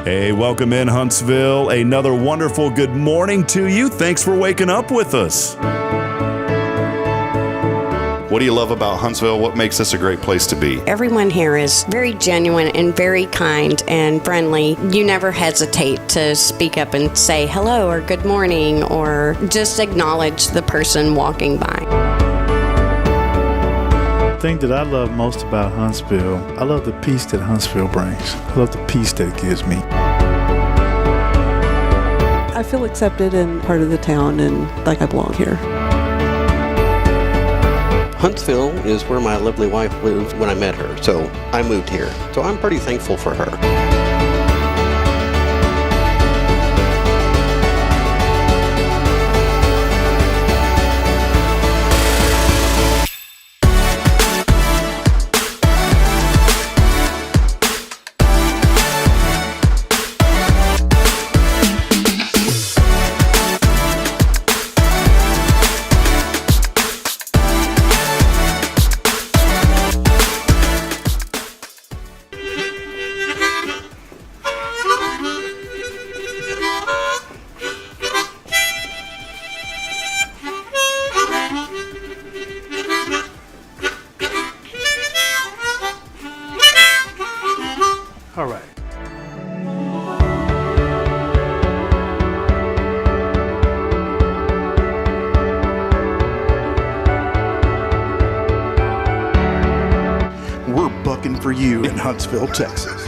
Hey, welcome in Huntsville. Another wonderful good morning to you. Thanks for waking up with us. What do you love about Huntsville? What makes this a great place to be? Everyone here is very genuine and very kind and friendly. You never hesitate to speak up and say hello or good morning or just acknowledge the person walking by. The thing that I love most about Huntsville, I love the peace that Huntsville brings. I love the peace that it gives me. I feel accepted and part of the town and like I belong here. Huntsville is where my lovely wife lived when I met her, so I moved here. So I'm pretty thankful for her. All right. We're bucking for you in Huntsville, Texas.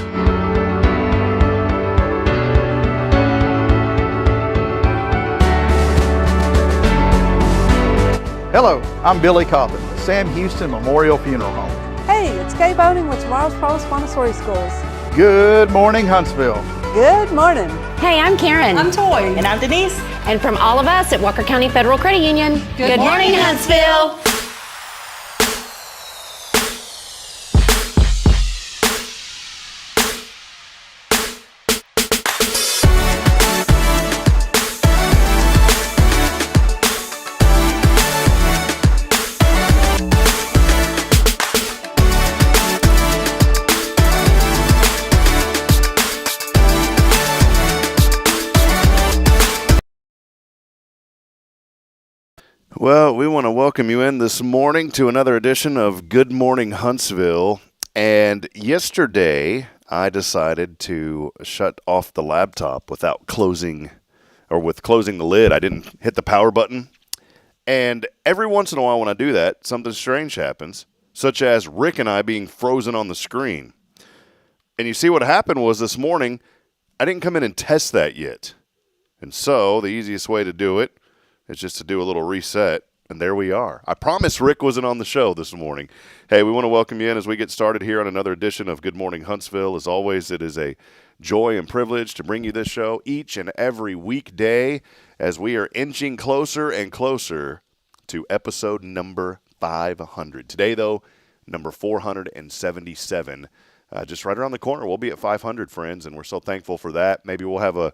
Hello, I'm Billy Coppin with Sam Houston Memorial Funeral Home. Hey, it's Kay Boning with Tomorrow's Promise Montessori Schools. Good morning, Huntsville. Good morning. Hey, I'm Karen. I'm Toy. And I'm Denise. And from all of us at Walker County Federal Credit Union, good morning, Huntsville. Well, we want to welcome you in this morning to another edition of Good Morning Huntsville. And yesterday, I decided to shut off the laptop without closing the lid. I didn't hit the power button. And every once in a while when I do that, something strange happens, such as Rick and I being frozen on the screen. And you see what happened was this morning, I didn't come in and test that yet. And so the easiest way to do it is just to do a little reset, and there we are. I promise Rick wasn't on the show this morning. Hey, we want to welcome you in as we get started here on another edition of Good Morning Huntsville. As always, it is a joy and privilege to bring you this show each and every weekday as we are inching closer and closer to episode number 500. Today, though, number 477. Just right around the corner. We'll be at 500, friends, and we're so thankful for that. Maybe we'll have a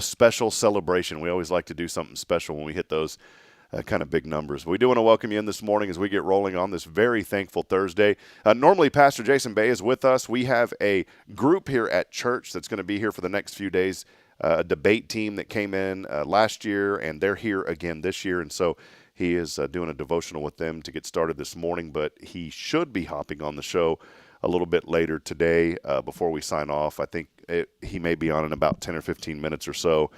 special celebration. We always like to do something special when we hit those kind of big numbers. We do want to welcome you in this morning as we get rolling on this very thankful Thursday. Normally, Pastor Jason Bay is with us. We have a group here at church that's going to be here for the next few days, a debate team that came in last year, and they're here again this year. And so he is doing a devotional with them to get started this morning, but he should be hopping on the show a little bit later today before we sign off. I think he may be on in about 10 or 15 minutes or so.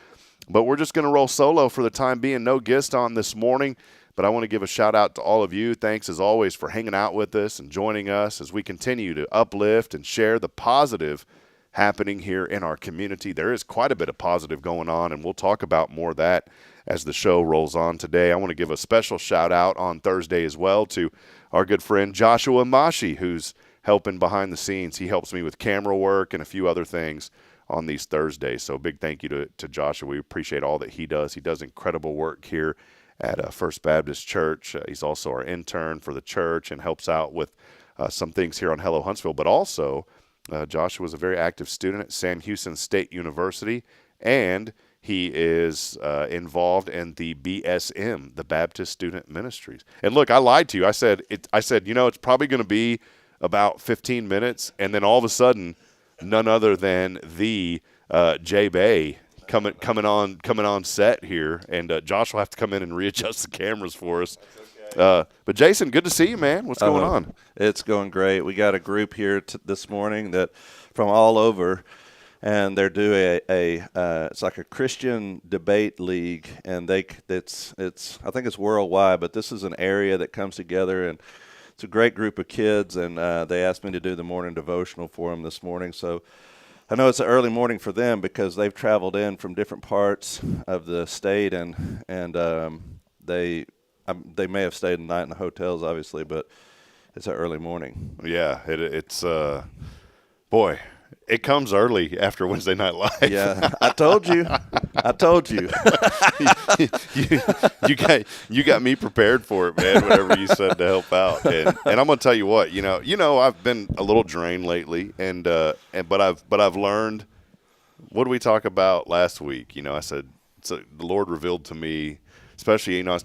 But we're just going to roll solo for the time being. No guest on this morning, but I want to give a shout out to all of you. Thanks as always for hanging out with us and joining us as we continue to uplift and share the positive happening here in our community. There is quite a bit of positive going on, and we'll talk about more of that as the show rolls on today. I want to give a special shout out on Thursday as well to our good friend Joshua Mashi, who's helping behind the scenes. He helps me with camera work and a few other things on these Thursdays. So big thank you to Joshua. We appreciate all that he does. He does incredible work here at First Baptist Church. He's also our intern for the church and helps out with some things here on Hello Huntsville. But also, Joshua is a very active student at Sam Houston State University, and he is involved in the BSM, the Baptist Student Ministries. And look, I lied to you. I said, it's probably going to be about 15 minutes, and then all of a sudden, none other than the Jay Bay coming on set here, and Josh will have to come in and readjust the cameras for us. But Jason, good to see you, man. What's going on? It's going great. We got a group here this morning that from all over, and they're doing it's like a Christian debate league, and it's I think it's worldwide, but this is an area that comes together, and it's a great group of kids, and they asked me to do the morning devotional for them this morning. So I know it's an early morning for them because they've traveled in from different parts of the state, and they may have stayed the night in the hotels, obviously, but it's an early morning. Yeah, it's boy, it comes early after Wednesday Night Live. Yeah, I told you. you got me prepared for it, man. Whatever you said to help out, and I'm gonna tell you what, you know, I've been a little drained lately, but I've learned. What did we talk about last week? You know, I said the Lord revealed to me. Especially, you know, I've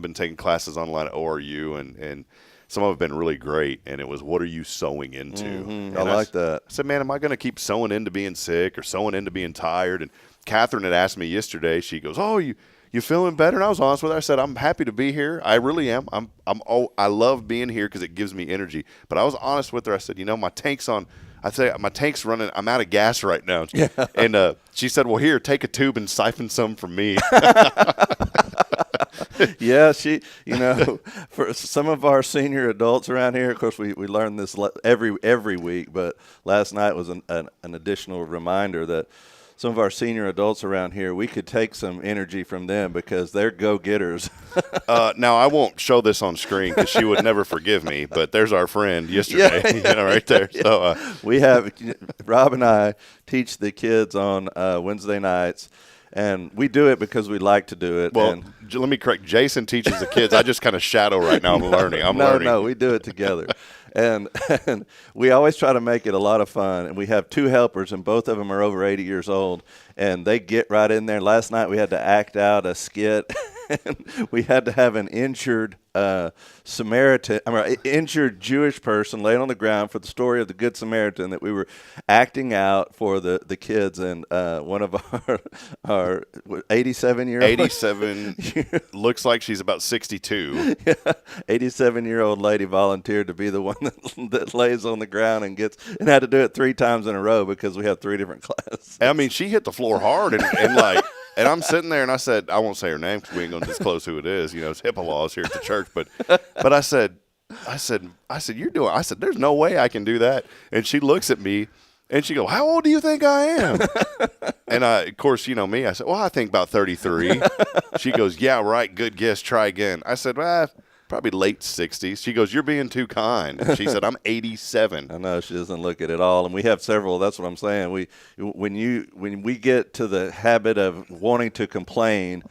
been taking classes online at ORU, and some of them have been really great. And it was, what are you sowing into? Mm-hmm. I like that. I said, man, am I going to keep sowing into being sick or sowing into being tired? And Catherine had asked me yesterday. She goes, "Oh, you feeling better?" And I was honest with her. I said, "I'm happy to be here. I really am. I love being here because it gives me energy." But I was honest with her. I said, "You know, my tank's running. I'm out of gas right now." Yeah. And she said, "Well, here, take a tube and siphon some from me." Yeah, for some of our senior adults around here, of course, we learn this every week, but last night was an additional reminder that some of our senior adults around here, we could take some energy from them because they're go-getters. Now, I won't show this on screen because she would never forgive me, but there's our friend yesterday, right there. Yeah. So we have Rob and I teach the kids on Wednesday nights. And we do it because we like to do it. Well, let me correct. Jason teaches the kids. I just kind of shadow right now. I'm learning. No, we do it together. and we always try to make it a lot of fun. And we have two helpers, and both of them are over 80 years old. And they get right in there. Last night we had to act out a skit. And we had to have an injured injured Jewish person laid on the ground for the story of the Good Samaritan that we were acting out for the kids. And one of our 87 looks like she's about 62. 87-year-old lady volunteered to be the one that lays on the ground and had to do it 3 times in a row because we have 3 different classes. I mean, she hit the floor hard and like. And I'm sitting there, and I said, I won't say her name because we ain't going to disclose who it is. You know, it's HIPAA laws here at the church. But I said, you're doing. I said, there's no way I can do that. And she looks at me, and she goes, "How old do you think I am?" And of course, you know me. I said, "Well, I think about 33." She goes, "Yeah, right. Good guess. Try again." I said, "Well, probably late 60s. She goes, "You're being too kind." And she said, "I'm 87. I know, she doesn't look at it all. And we have several. That's what I'm saying. When we get to the habit of wanting to complain,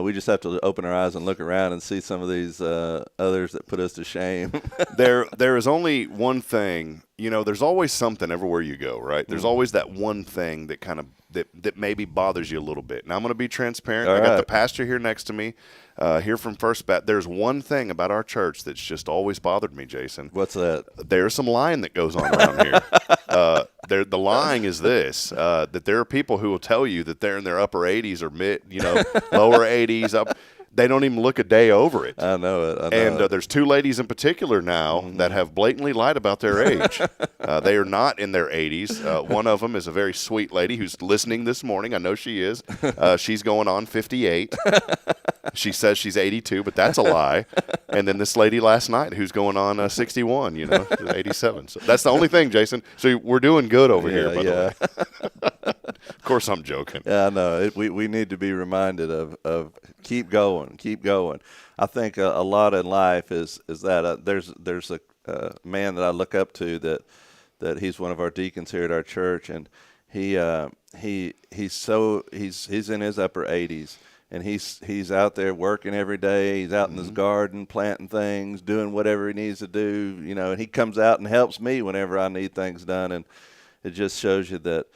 we just have to open our eyes and look around and see some of these others that put us to shame. There is only one thing. You know, there's always something everywhere you go, right? There's always that one thing that kind of that maybe bothers you a little bit. And I'm going to be transparent. I got the pastor here next to me. Here from First Bat, there's one thing about our church that's just always bothered me, Jason. What's that? There's some lying that goes on around here. The lying is this: that there are people who will tell you that they're in their upper 80s or lower 80s. Up, they don't even look a day over it. I know it. And there's 2 ladies in particular now that have blatantly lied about their age. They are not in their 80s. One of them is a very sweet lady who's listening this morning. I know she is. She's going on 58. She says she's 82, but that's a lie. And then this lady last night who's going on 61, 87. So that's the only thing, Jason. So we're doing good over here, by the way. Of course, I'm joking. Yeah, I know. We need to be reminded of keep going. I think a lot in life is that there's a man that I look up to that he's one of our deacons here at our church, and he's in his upper 80s. And he's out there working every day. He's out in his garden planting things, doing whatever he needs to do, and he comes out and helps me whenever I need things done. And it just shows you that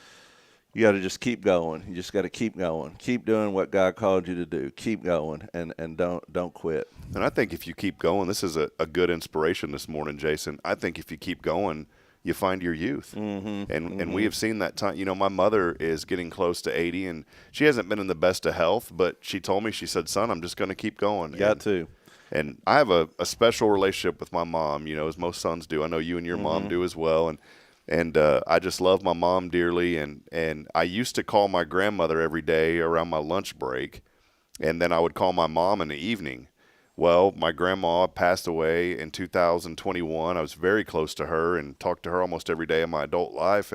you got to just keep going. You just got to keep going. Keep doing what God called you to do. Keep going and don't quit. And I think if you keep going, this is a good inspiration this morning, Jason. I think if you keep going, you find your youth. And we have seen that time. My mother is getting close to 80, and she hasn't been in the best of health, but she told me, she said, son, I'm just going to keep going. Got to. And I have a special relationship with my mom, as most sons do. I know you and your mom do as well. And I just love my mom dearly. And I used to call my grandmother every day around my lunch break, and then I would call my mom in the evening. Well, my grandma passed away in 2021. I was very close to her and talked to her almost every day of my adult life.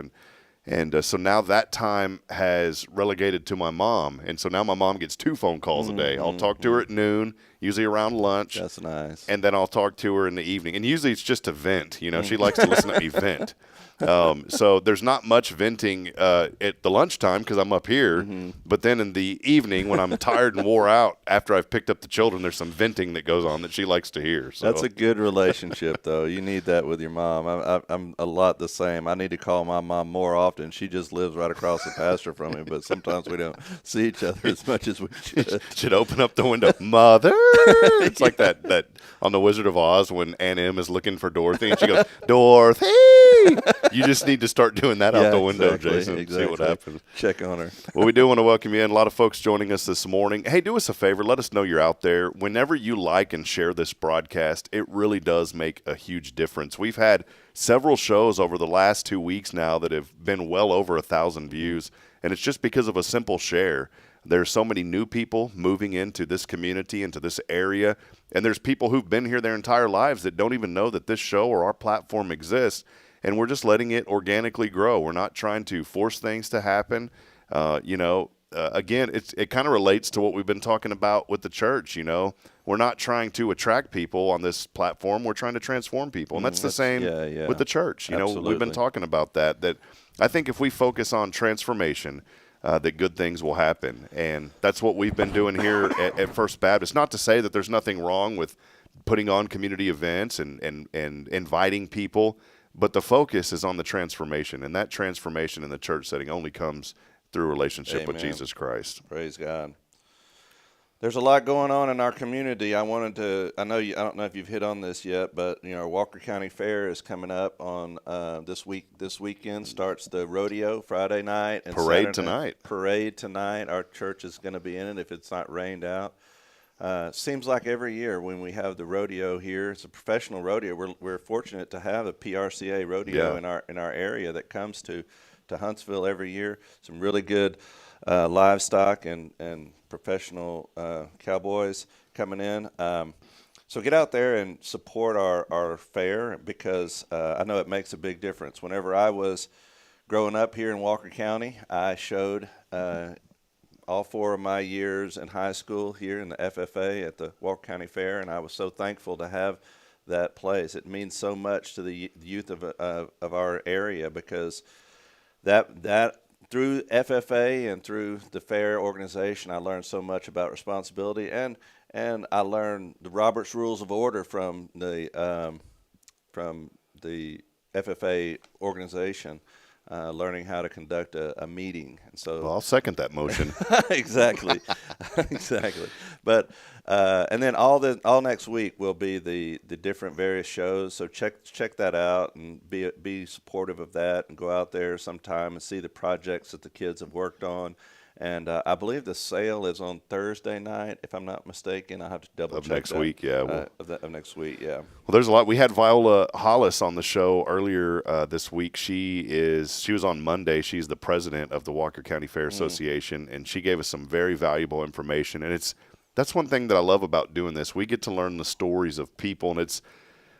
And so now that time has relegated to my mom. And so now my mom gets 2 phone calls a day. I'll talk to her at noon, usually around lunch. That's nice. And then I'll talk to her in the evening. And usually it's just a vent. She likes to listen to me vent. So there's not much venting at the lunchtime because I'm up here. But then in the evening when I'm tired and wore out after I've picked up the children, there's some venting that goes on that she likes to hear. So that's a good relationship, though. You need that with your mom. I'm a lot the same. I need to call my mom more often. She just lives right across the pasture from me, but sometimes we don't see each other as much as we should. Should open up the window. Mother! It's like that on The Wizard of Oz when Aunt Em is looking for Dorothy, and she goes, Dorothy! You just need to start doing that out the window, Jason. Exactly. See what happens. Check on her. Well, we do want to welcome you in. A lot of folks joining us this morning. Hey, do us a favor. Let us know you're out there. Whenever you like and share this broadcast, it really does make a huge difference. We've had several shows over the last 2 weeks now that have been well over 1,000 views, and it's just because of a simple share. There's so many new people moving into this community, into this area, and there's people who've been here their entire lives that don't even know that this show or our platform exists. And we're just letting it organically grow. We're not trying to force things to happen. Again, it kind of relates to what we've been talking about with the church. We're not trying to attract people on this platform. We're trying to transform people. And that's the same with the church. We've been talking about that I think if we focus on transformation, that good things will happen. And that's what we've been doing here at First Baptist. Not to say that there's nothing wrong with putting on community events and inviting people, but the focus is on the transformation, and that transformation in the church setting only comes through relationship with Jesus Christ. Praise God. There's a lot going on in our community. I don't know if you've hit on this yet, but our Walker County Fair is coming up on this weekend. Starts the rodeo Friday night and Parade Saturday. tonight. Parade tonight. Our church is going to be in it if it's not rained out. Seems like every year when we have the rodeo here, it's a professional rodeo. We're fortunate to have a PRCA rodeo in our area that comes to Huntsville every year. Some really good livestock and professional cowboys coming in. So get out there and support our fair because I know it makes a big difference. Whenever I was growing up here in Walker County, I showed all 4 of my years in high school here in the FFA at the Walker County Fair, and I was so thankful to have that place. It means so much to the youth of our area because that through FFA and through the fair organization, I learned so much about responsibility, and I learned the Robert's Rules of Order from the FFA organization. Learning how to conduct a meeting, and so I'll second that motion. Exactly. But and then all next week will be the different various shows. So check that out and be supportive of that, and go out there sometime and see the projects that the kids have worked on. And I believe the sale is on Thursday night, if I'm not mistaken. I'll have to double check next week, yeah. Of next week, yeah. Well, there's a lot. We had Viola Hollis on the show earlier this week. She was on Monday. She's the president of the Walker County Fair Association, and she gave us some very valuable information. And that's one thing that I love about doing this. We get to learn the stories of people, and it's,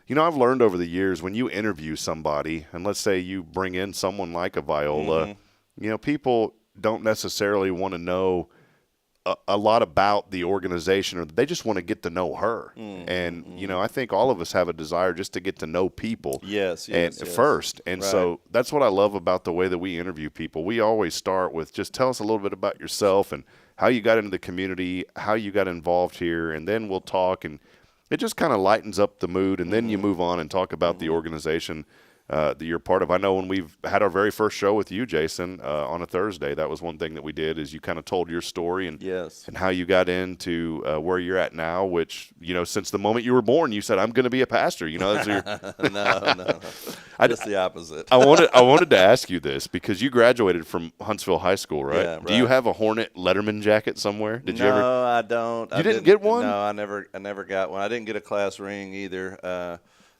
I've learned over the years when you interview somebody, and let's say you bring in someone like a Viola, people don't necessarily want to know a lot about the organization, or they just want to get to know her. And, I think all of us have a desire just to get to know people first. And so that's what I love about the way that we interview people. We always start with just tell us a little bit about yourself and how you got into the community, how you got involved here, and then we'll talk, and it just kind of lightens up the mood, and then you move on and talk about the organization that you're part of. I know when we've had our very first show with you, Jason, on a Thursday, that was one thing that we did is you kind of told your story and how you got into where you're at now, which, since the moment you were born, you said, I'm going to be a pastor. That's your No. Just the opposite. I wanted to ask you this because you graduated from Huntsville High School, right? Yeah, right. Do you have a Hornet Letterman jacket somewhere? Did you ever? No, I don't. You didn't get one? No, I never got one. I didn't get a class ring either,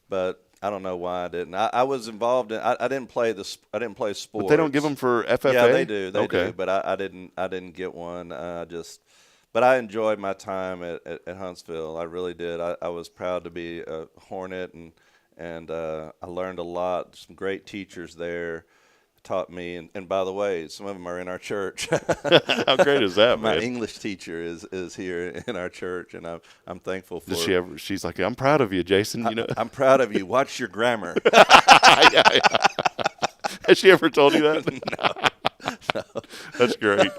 but I don't know why I didn't. I was involved in. I didn't play sports. But they don't give them for FFA. Yeah, they do. They okay. do. But I didn't get one. But I enjoyed my time at Huntsville. I really did. I was proud to be a Hornet, and I learned a lot. Some great teachers there taught me. And by the way, some of them are in our church. How great is that, My man? English teacher is here in our church, and I'm thankful for. Does she's like, I'm proud of you, Jason. I'm proud of you. Watch your grammar. yeah. Has she ever told you that? No. That's great.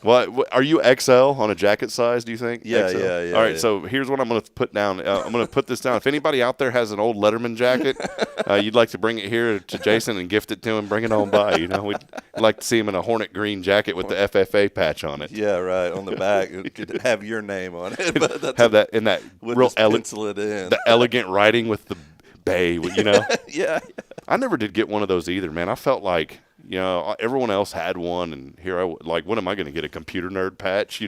Well, are you XL on a jacket size, do you think? Yeah, XL? yeah. All right, so here's what I'm going to put down. I'm going to put this down. If anybody out there has an old Letterman jacket, you'd like to bring it here to Jason and gift it to him, bring it on by. We'd like to see him in a Hornet green jacket with the FFA patch on it. Yeah, right. On the back, it could have your name on it. But have that in that real pencil it in. The elegant writing with the bay, Yeah. I never did get one of those either, man. I felt like, everyone else had one, and here when am I going to get a computer nerd patch?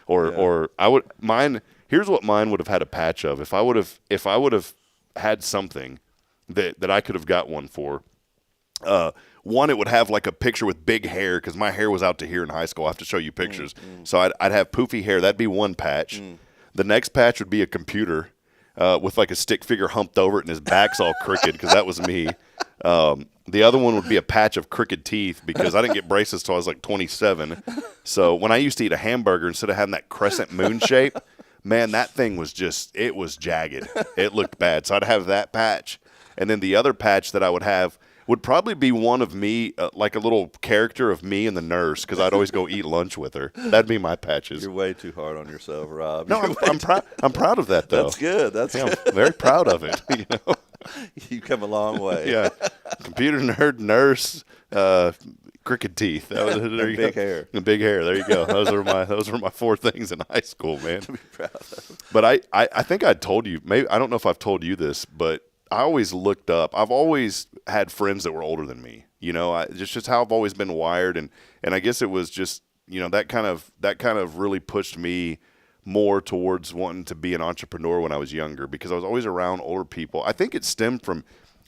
Or I would mine. Here's what mine would have had a patch of. If I would have had something that I could have got one for. One, it would have like a picture with big hair because my hair was out to here in high school. I have to show you pictures. So I'd have poofy hair. That'd be one patch. The next patch would be a computer with like a stick figure humped over it and his back's all crooked because that was me. The other one would be a patch of crooked teeth because I didn't get braces till I was like 27. So when I used to eat a hamburger, instead of having that crescent moon shape, man, that thing was it was jagged. It looked bad. So I'd have that patch. And then the other patch that I would have would probably be one of me, like a little character of me and the nurse, because I'd always go eat lunch with her. That'd be my patches. You're way too hard on yourself, Rob. No, I'm proud of that, though. That's good. Good. I'm very proud of it. You've come a long way. Yeah. Computer nerd, nurse, crooked teeth. Big hair. And big hair. There you go. Those were my four things in high school, man. To be proud of. But I think I told you, maybe I don't know if I've told you this, but I always looked up. I've always had friends that were older than me. Just how I've always been wired, and I guess it was just that kind of really pushed me more towards wanting to be an entrepreneur when I was younger because I was always around older people. I think it stemmed from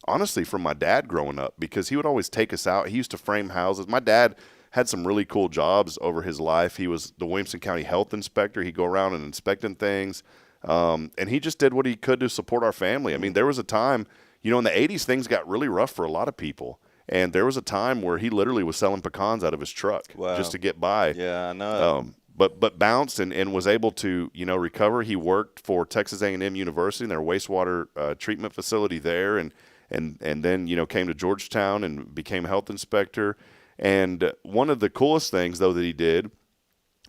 my dad growing up because he would always take us out. He used to frame houses. My dad had some really cool jobs over his life. He was the Williamson County health inspector. He'd go around and inspecting things. And he just did what he could to support our family. I mean, there was a time, in the 80s, things got really rough for a lot of people. And there was a time where he literally was selling pecans out of his truck just to get by. Yeah, I know. But bounced and was able to, recover. He worked for Texas A&M University in their wastewater treatment facility there. And then, came to Georgetown and became a health inspector. And one of the coolest things, though, that he did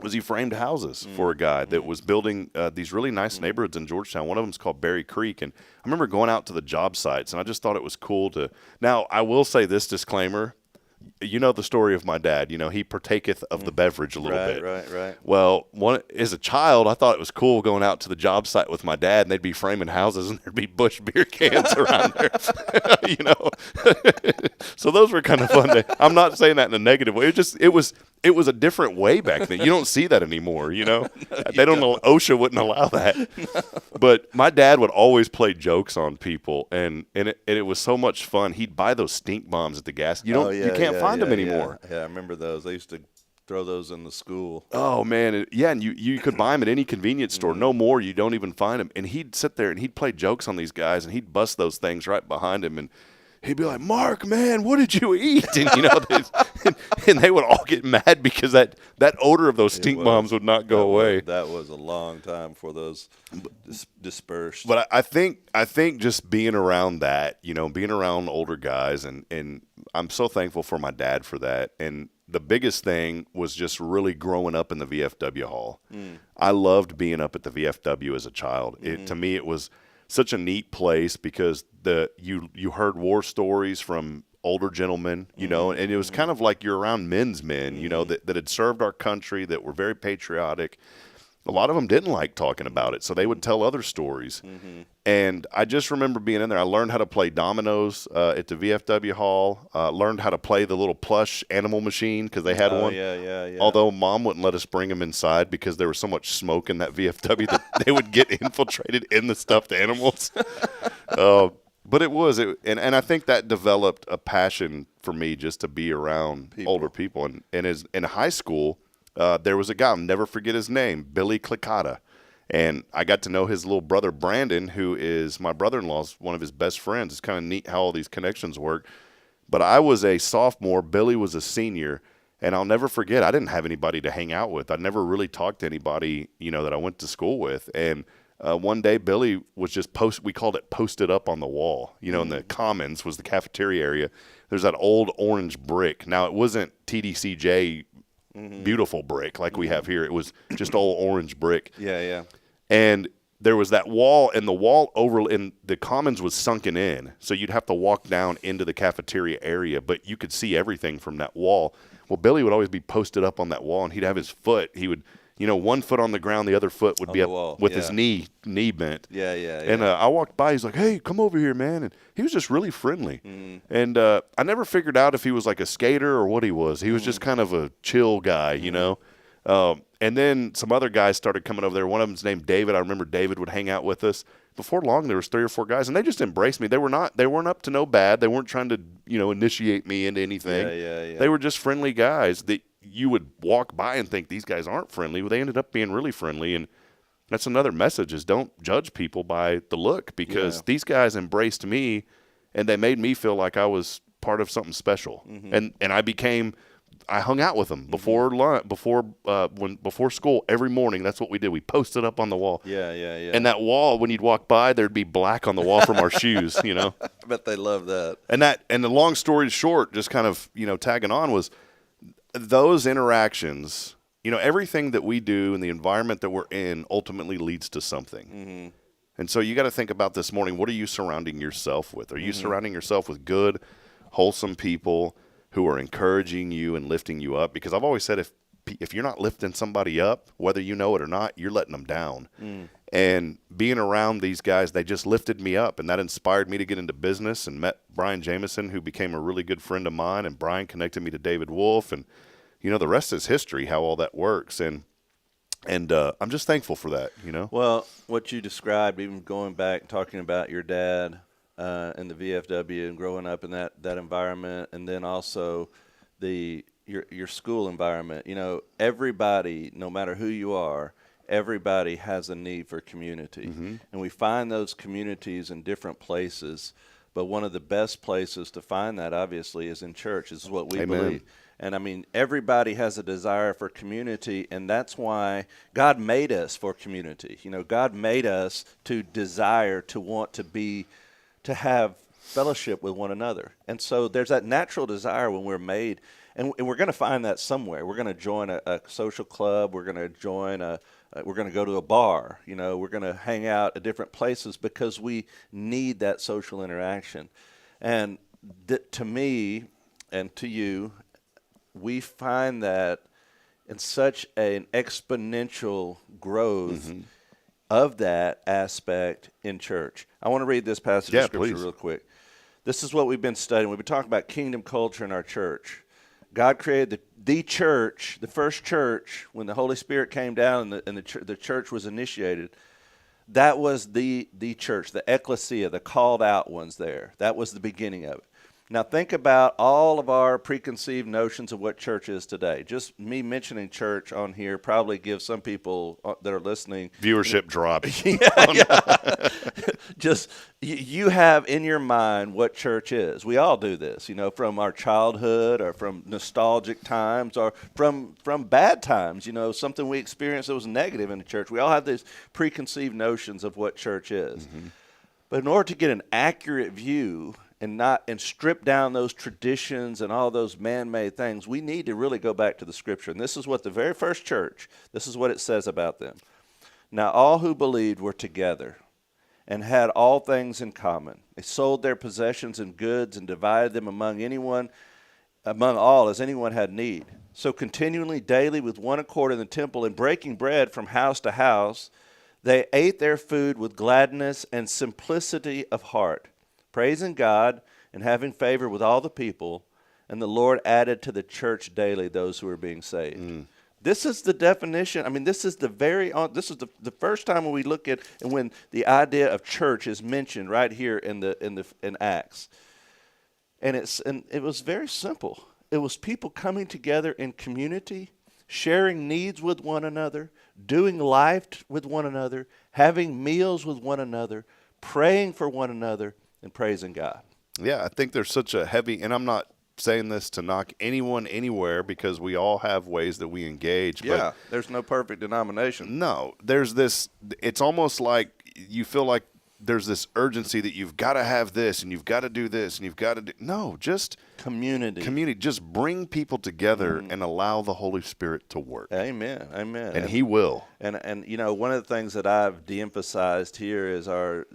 was he framed houses for a guy that was building these really nice neighborhoods in Georgetown. One of them is called Berry Creek. And I remember going out to the job sites, and I just thought it was cool to – now, I will say this disclaimer. You know the story of my dad. He partaketh of the beverage a little bit. Right. Well, as a child, I thought it was cool going out to the job site with my dad, and they'd be framing houses, and there'd be Busch beer cans around there. So those were kind of fun. I'm not saying that in a negative way. It was a different way back then. You don't see that anymore. They don't know. OSHA wouldn't allow that. No. But my dad would always play jokes on people, and it was so much fun. He'd buy those stink bombs at the gas. You can't find them anymore. Yeah, I remember those. They used to throw those in the school. Oh, man. And you could buy them at any convenience store. No more, you don't even find them. And he'd sit there and he'd play jokes on these guys, and he'd bust those things right behind him. And he'd be like, Mark, man, what did you eat? And, and they would all get mad because that odor of those stink bombs would not go away. That was a long time before those dispersed. But I think just being around that, being around older guys, and I'm so thankful for my dad for that. And the biggest thing was just really growing up in the VFW hall. I loved being up at the VFW as a child. To me, it was such a neat place because you heard war stories from older gentlemen, you know, and it was kind of like you're around men's men, you know, that had served our country, that were very patriotic. A lot of them didn't like talking about it, so they would tell other stories. And I just remember being in there. I learned how to play dominoes at the VFW hall, learned how to play the little plush animal machine because they had one. Yeah. Although Mom wouldn't let us bring them inside because there was so much smoke in that VFW that they would get infiltrated in the stuffed animals. But and I think that developed a passion for me just to be around older people. And in high school, there was a guy, I'll never forget his name, Billy Clicata. And I got to know his little brother, Brandon, who is my brother-in-law's one of his best friends. It's kind of neat how all these connections work. But I was a sophomore. Billy was a senior. And I'll never forget, I didn't have anybody to hang out with. I never really talked to anybody, you know, that I went to school with. And one day, Billy was just we called it posted up on the wall. You know, in the commons was the cafeteria area. There's that old orange brick. Now, it wasn't TDCJ beautiful brick like we have here. It was just old orange brick. Yeah. And there was that wall, and the wall in the commons was sunken in. So you'd have to walk down into the cafeteria area, but you could see everything from that wall. Well, Billy would always be posted up on that wall, and he'd have his foot. He would, you know, one foot on the ground, the other foot would be up with his knee bent. Yeah. And I walked by. He's like, "Hey, come over here, man." And he was just really friendly. And I never figured out if he was like a skater or what he was. He was just kind of a chill guy, you know. And then some other guys started coming over there. One of them's named David. I remember David would hang out with us. Before long, there was 3 or 4 guys, and they just embraced me. They weren't up to no bad. They weren't trying to, you know, initiate me into anything. Yeah. They were just friendly guys that you would walk by and think these guys aren't friendly. Well, they ended up being really friendly, and that's another message is don't judge people by the look because these guys embraced me, and they made me feel like I was part of something special. And I hung out with them before lunch, before school every morning. That's what we did. We posted up on the wall. Yeah. And that wall, when you'd walk by, there'd be black on the wall from our shoes, you know. I bet they love that. And the long story short, just kind of, you know, tagging on was those interactions, you know, everything that we do and the environment that we're in ultimately leads to something. And so you got to think about this morning, what are you surrounding yourself with? Are you surrounding yourself with good, wholesome people who are encouraging you and lifting you up? Because I've always said if you're not lifting somebody up, whether you know it or not, you're letting them down. And being around these guys, they just lifted me up, and that inspired me to get into business and met Brian Jameson, who became a really good friend of mine, and Brian connected me to David Wolf, and, you know, the rest is history, how all that works. And I'm just thankful for that, you know. Well, what you described, even going back, talking about your dad in the VFW and growing up in that environment, and then also your school environment. You know, everybody, no matter who you are, everybody has a need for community. And we find those communities in different places, but one of the best places to find that, obviously, is in church. This is what we believe. And, I mean, everybody has a desire for community, and that's why God made us for community. You know, God made us to desire, to want to have fellowship with one another. And so there's that natural desire when we're made, and we're going to find that somewhere. We're going to join a social club. We're going to join we're going to go to a bar. You know, we're going to hang out at different places because we need that social interaction. And to me and to you, we find that in such an exponential growth of that aspect in church. I want to read this passage of Scripture real quick. This is what we've been studying. We've been talking about kingdom culture in our church. God created the church, the first church, when the Holy Spirit came down and the church was initiated. That was the church, the ecclesia, the called out ones there. That was the beginning of it. Now think about all of our preconceived notions of what church is today. Just me mentioning church on here probably gives some people that are listening viewership drop. Just you have in your mind what church is. We all do this, you know, from our childhood or from nostalgic times or from bad times, you know, something we experienced that was negative in the church. We all have these preconceived notions of what church is. But in order to get an accurate view and strip down those traditions and all those man-made things, we need to really go back to the Scripture. And this is what the very first church, this is what it says about them. Now all who believed were together and had all things in common. They sold their possessions and goods and divided them among all as anyone had need. So continually, daily, with one accord in the temple and breaking bread from house to house, they ate their food with gladness and simplicity of heart, praising God and having favor with all the people. And the Lord added to the church daily those who were being saved. This is the definition. I mean, this is the first time when we look at and when the idea of church is mentioned right here in Acts. And it was very simple. It was people coming together in community, sharing needs with one another, doing life with one another, having meals with one another, praying for one another, and praising God. Yeah, I think there's such a heavy, and I'm not saying this to knock anyone anywhere because we all have ways that we engage. Yeah, but there's no perfect denomination. No, there's this, it's almost like you feel like there's this urgency that you've got to have this and you've got to do this and you've got to do, no, just community, just bring people together and allow the Holy Spirit to work. Amen. And He will. And you know, one of the things that I've de-emphasized here is our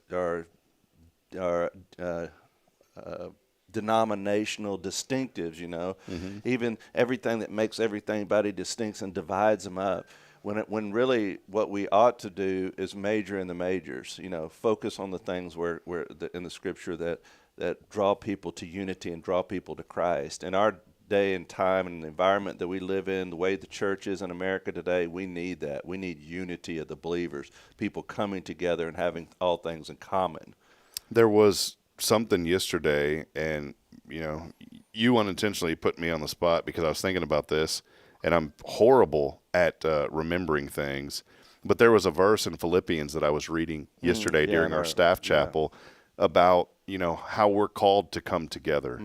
denominational distinctives, you know, even everything that makes everybody distinct and divides them up. When really what we ought to do is major in the majors, you know, focus on the things where in the Scripture that draw people to unity and draw people to Christ. In our day and time and the environment that we live in, the way the church is in America today, we need that. We need unity of the believers, people coming together and having all things in common. There was something yesterday, and you know, you unintentionally put me on the spot because I was thinking about this, and I'm horrible at remembering things. But there was a verse in Philippians that I was reading yesterday during our staff chapel about, you know, how we're called to come together.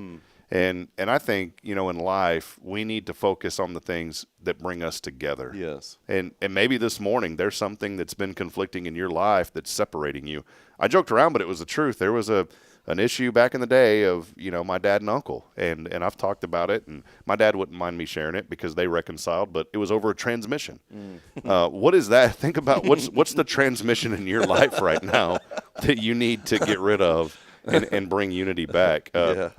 And I think, you know, in life, we need to focus on the things that bring us together. Yes. And maybe this morning there's something that's been conflicting in your life that's separating you. I joked around, but it was the truth. There was an issue back in the day of, you know, my dad and uncle. And I've talked about it, and my dad wouldn't mind me sharing it because they reconciled, but it was over a transmission. What is that? Think about what's the transmission in your life right now that you need to get rid of and bring unity back.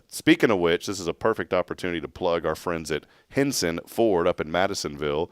Speaking of which, this is a perfect opportunity to plug our friends at Henson Ford up in Madisonville.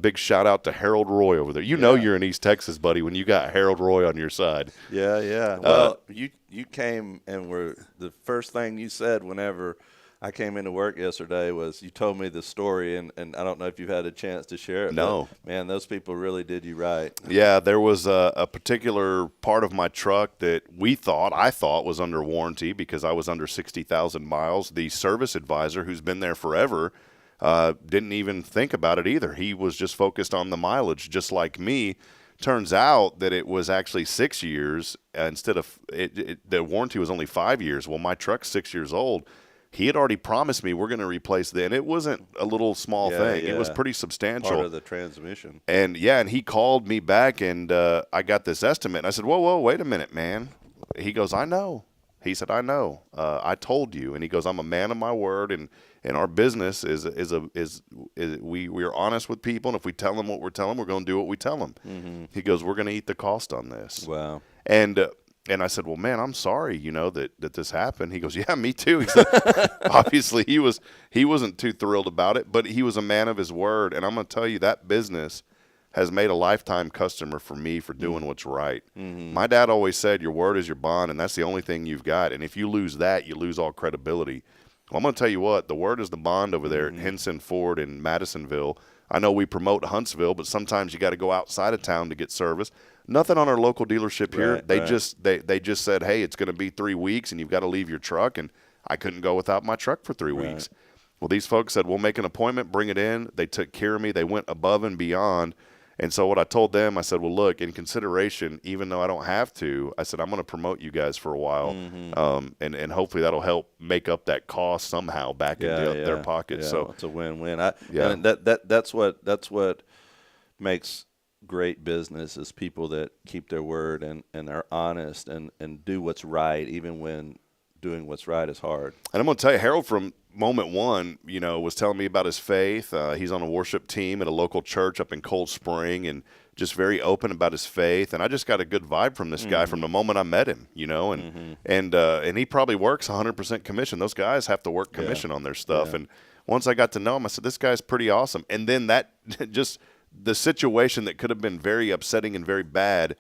Big shout out to Harold Roy over there. You know you're in East Texas, buddy, when you got Harold Roy on your side. Yeah. Well, you came and were the first thing you said whenever I came into work yesterday was you told me the story, and I don't know if you've had a chance to share it. No. But, man, those people really did you right. Yeah, there was a particular part of my truck that I thought was under warranty because I was under 60,000 miles. The service advisor, who's been there forever, didn't even think about it either. He was just focused on the mileage, just like me. Turns out that it was actually 6 years instead of the warranty was only 5 years. Well, my truck's 6 years old. He had already promised me we're going to replace that, and it wasn't a little small thing. It was pretty substantial. Part of the transmission. And he called me back, and I got this estimate. And I said, whoa, wait a minute, man. He goes, I know. He said, I know. I told you. And he goes, I'm a man of my word, and our business is we are honest with people, and if we tell them what we're telling them, we're going to do what we tell them. He goes, we're going to eat the cost on this. Wow. And I said, well, man, I'm sorry, you know, that this happened. He goes, yeah, me too. He said, obviously he wasn't too thrilled about it, but he was a man of his word. And I'm going to tell you, that business has made a lifetime customer for me for doing what's right. My dad always said, your word is your bond, and that's the only thing you've got. And if you lose that, you lose all credibility. Well, I'm going to tell you what, the word is the bond over there at Henson Ford in Madisonville. I know we promote Huntsville, but sometimes you got to go outside of town to get service. Nothing on our local dealership here. They just said, hey, it's going to be 3 weeks and you've got to leave your truck. And I couldn't go without my truck for 3 weeks. Well, these folks said, we'll make an appointment, bring it in. They took care of me. They went above and beyond. And so what I told them, I said, well, look, in consideration, even though I don't have to, I said, I'm going to promote you guys for a while. And hopefully that'll help make up that cost somehow back into their pockets. Yeah, so it's a win-win. And that's what makes great business is people that keep their word and are honest and do what's right, even when doing what's right is hard. And I'm going to tell you, Harold, from moment one, was telling me about his faith. He's on a worship team at a local church up in Cold Spring and just very open about his faith, and I just got a good vibe from this guy from the moment I met him, and he probably works 100% commission. Those guys have to work commission on their stuff, and once I got to know him, I said, this guy's pretty awesome. And then that just the situation that could have been very upsetting and very bad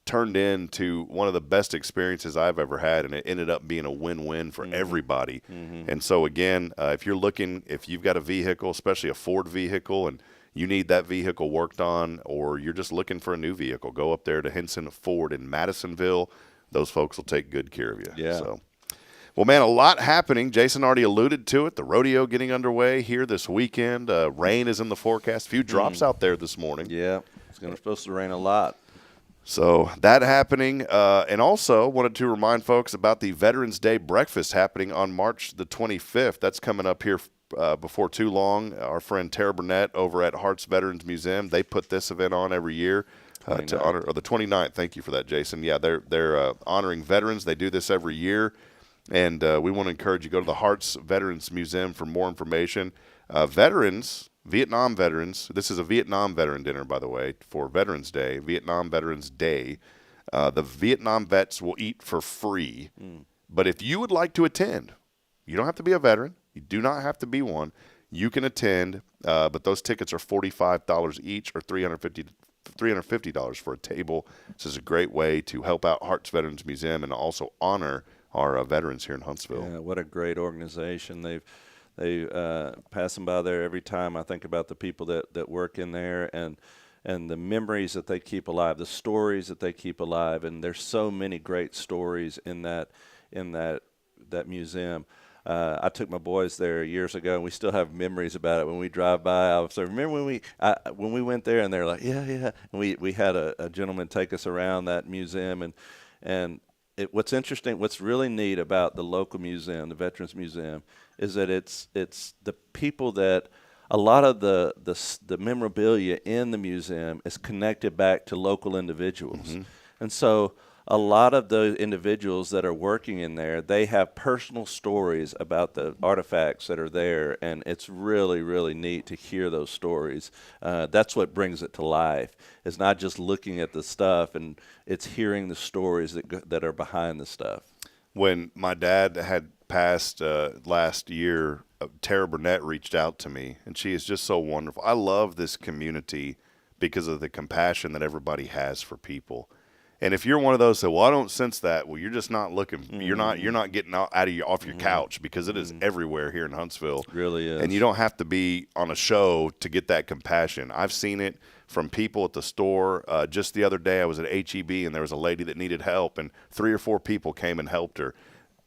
turned into one of the best experiences I've ever had, and it ended up being a win-win for everybody. And so again, if you've got a vehicle, especially a Ford vehicle, and you need that vehicle worked on, or you're just looking for a new vehicle, go up there to Henson Ford in Madisonville. Those folks will take good care of you. Yeah. So, well, man, a lot happening. Jason already alluded to it. The rodeo getting underway here this weekend. Rain is in the forecast. A few drops out there this morning. Yeah, it's supposed to rain a lot. So that happening. And also wanted to remind folks about the Veterans Day breakfast happening on March the 25th. That's coming up here before too long. Our friend Tara Burnett over at Hart's Veterans Museum, they put this event on every year to honor, or the 29th. Thank you for that, Jason. Yeah, they're honoring veterans. They do this every year. And we want to encourage you to go to the Hart's Veterans Museum for more information. Vietnam veterans, this is a Vietnam veteran dinner, by the way, for Veterans Day, Vietnam Veterans Day. The Vietnam vets will eat for free. But if you would like to attend, you don't have to be a veteran. You do not have to be one. You can attend, but those tickets are $45 each, or $350 for a table. This is a great way to help out Hart's Veterans Museum and also honor our veterans here in Huntsville. Yeah, what a great organization. They pass them by there every time. I think about the people that work in there and the memories that they keep alive, the stories that they keep alive, and there's so many great stories in that museum. I took my boys there years ago, and we still have memories about it. When we drive by, I was like, remember when we went there, and they're like, yeah. And we had a gentleman take us around that museum, and what's interesting, what's really neat about the local museum, the Veterans Museum, is that it's the people that a lot of the memorabilia in the museum is connected back to local individuals. And so a lot of the individuals that are working in there, they have personal stories about the artifacts that are there, and it's really, really neat to hear those stories. That's what brings it to life. It's not just looking at the stuff, and it's hearing the stories that are behind the stuff. When my dad had passed last year, Tara Burnett reached out to me, and she is just so wonderful. I love this community because of the compassion that everybody has for people. And if you're one of those that, well, I don't sense that, well, you're just not looking. You're not getting off your couch, because it is everywhere here in Huntsville. It really is. And you don't have to be on a show to get that compassion. I've seen it from people at the store. Just the other day, I was at HEB, and there was a lady that needed help, and 3 or 4 people came and helped her.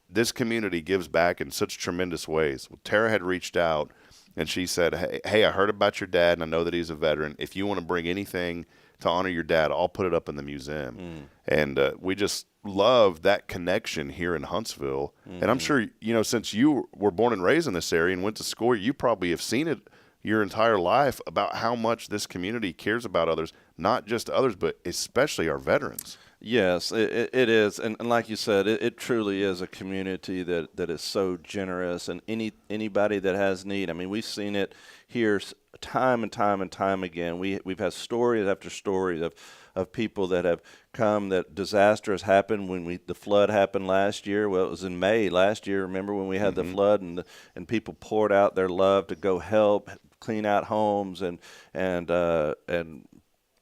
This community gives back in such tremendous ways. Well, Tara had reached out, and she said, hey, I heard about your dad, and I know that he's a veteran. If you want to bring anything to honor your dad, I'll put it up in the museum. And we just love that connection here in Huntsville. And I'm sure, since you were born and raised in this area and went to school, you probably have seen it your entire life about how much this community cares about others, not just others, but especially our veterans. Yes, it is. And like you said, it truly is a community that is so generous, and anybody that has need. I mean, we've seen it here time and time and time again. We've had stories after stories of people that have come, that disaster has happened. When the flood happened last year, well, it was in May last year. Remember when we had the flood, and people poured out their love to go help clean out homes and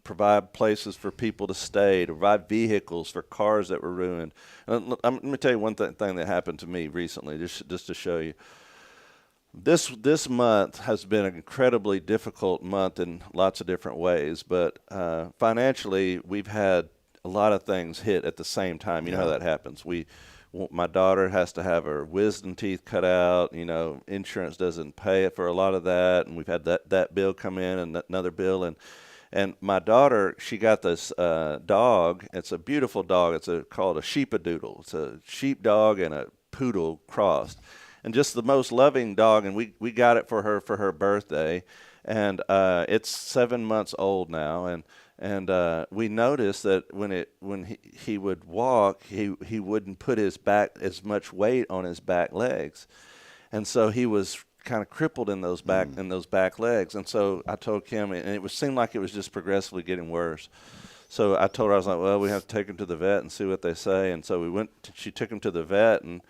provide places for people to stay, to provide vehicles for cars that were ruined. Let me tell you one thing that happened to me recently, just to show you. This month has been an incredibly difficult month in lots of different ways, but financially, we've had a lot of things hit at the same time. You know how that happens. My daughter has to have her wisdom teeth cut out. Insurance doesn't pay for a lot of that, and we've had that bill come in and another bill. And my daughter, she got this dog. It's a beautiful dog. It's called a sheepadoodle. It's a sheepdog and a poodle crossed. And just the most loving dog, and we got it for her birthday, and it's 7 months old now, and we noticed that when he would walk, he wouldn't put as much weight on his back legs, and so he was kind of crippled in those back legs. And so I told Kim, and it seemed like it was just progressively getting worse. So I told her, I was like, well, we have to take him to the vet and see what they say. And so she took him to the vet, and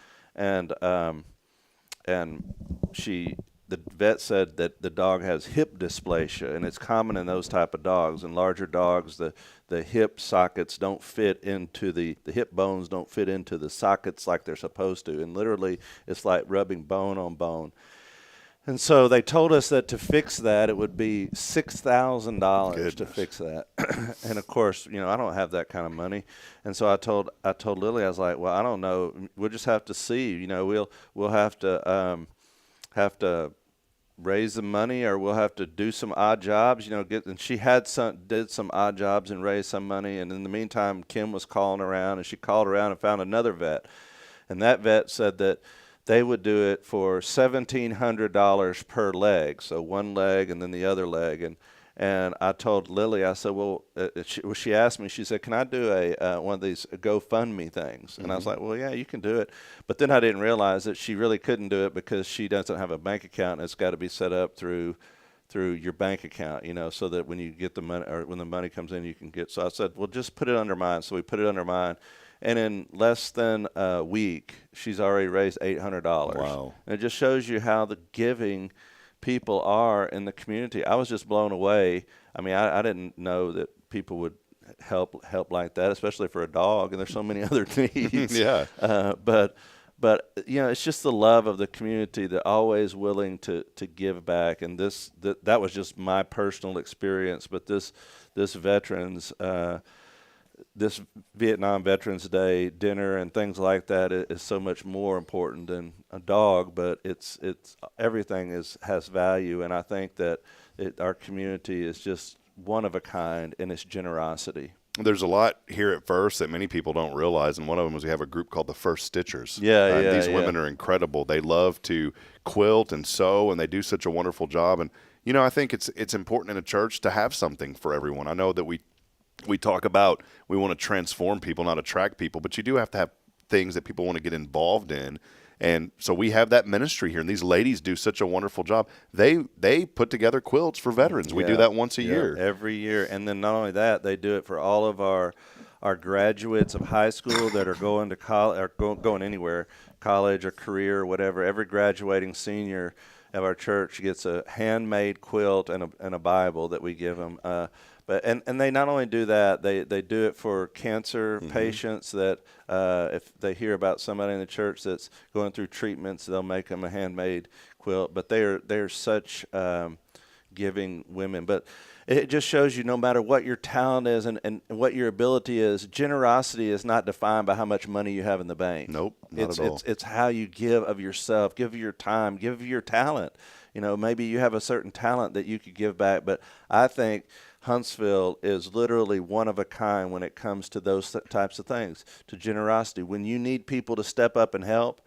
the vet said that the dog has hip dysplasia, and it's common in those type of dogs. In larger dogs, the hip sockets don't fit into the hip bones don't fit into the sockets like they're supposed to, and literally it's like rubbing bone on bone. And so they told us that to fix that, it would be $6,000 to fix that. And of course, I don't have that kind of money. And so I told Lily, I was like, well, I don't know. We'll just have to see. We'll have to raise the money, or we'll have to do some odd jobs. And she did some odd jobs and raised some money. And in the meantime, Kim was calling around, and she called around and found another vet. And that vet said that they would do it for $1,700 per leg, so one leg and then the other leg. And I told Lily, I said, well, she asked me, she said, can I do one of these GoFundMe things? And I was like, well, yeah, you can do it. But then I didn't realize that she really couldn't do it because she doesn't have a bank account, and it's got to be set up through your bank account, so that when you get the money, or when the money comes in, you can get. So I said, well, just put it under mine. So we put it under mine. And in less than a week, she's already raised $800. Wow. And it just shows you how the giving people are in the community. I was just blown away. I mean, I didn't know that people would help like that, especially for a dog, and there's so many other needs. Yeah. But it's just the love of the community that always willing to give back. And that was just my personal experience. But this veterans this Vietnam Veterans Day dinner and things like that is so much more important than a dog, but it's everything has value, and I think that our community is just one of a kind in its generosity. There's a lot here at First that many people don't realize, and one of them is we have a group called the First Stitchers. These women are incredible. They love to quilt and sew, and they do such a wonderful job. And I think it's important in a church to have something for everyone. I know that we talk about we want to transform people, not attract people, but you do have to have things that people want to get involved in. And so we have that ministry here, and these ladies do such a wonderful job. They put together quilts for veterans. We do that once a year. Every year. And then not only that, they do it for all of our graduates of high school that are going to college, or going anywhere, college or career or whatever. Every graduating senior of our church gets a handmade quilt and a Bible that we give them. But they not only do that, they do it for cancer patients that if they hear about somebody in the church that's going through treatments, they'll make them a handmade quilt. But they're such giving women. But it just shows you no matter what your talent is and what your ability is, generosity is not defined by how much money you have in the bank. Nope, not at all. It's how you give of yourself, give of your time, give of your talent. Maybe you have a certain talent that you could give back, but I think Huntsville is literally one of a kind when it comes to those types of things, to generosity. When you need people to step up and help,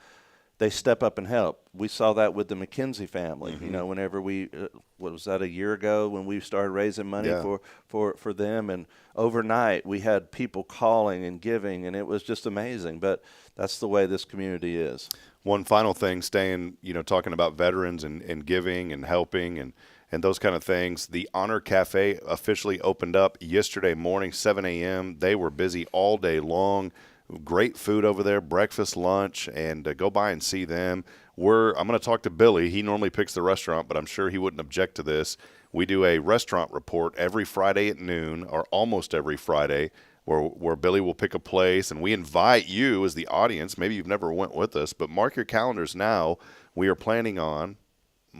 they step up and help. We saw that with the McKenzie family. Whenever we, what was that, a year ago when we started raising money for them, and overnight we had people calling and giving, and it was just amazing. But that's the way this community is. One final thing, staying, talking about veterans and giving and helping and those kind of things. The Honor Cafe officially opened up yesterday morning, 7 a.m. They were busy all day long. Great food over there, breakfast, lunch, and go by and see them. I'm going to talk to Billy. He normally picks the restaurant, but I'm sure he wouldn't object to this. We do a restaurant report every Friday at noon, or almost every Friday, where Billy will pick a place, and we invite you as the audience. Maybe you've never went with us, but mark your calendars now. We are planning on,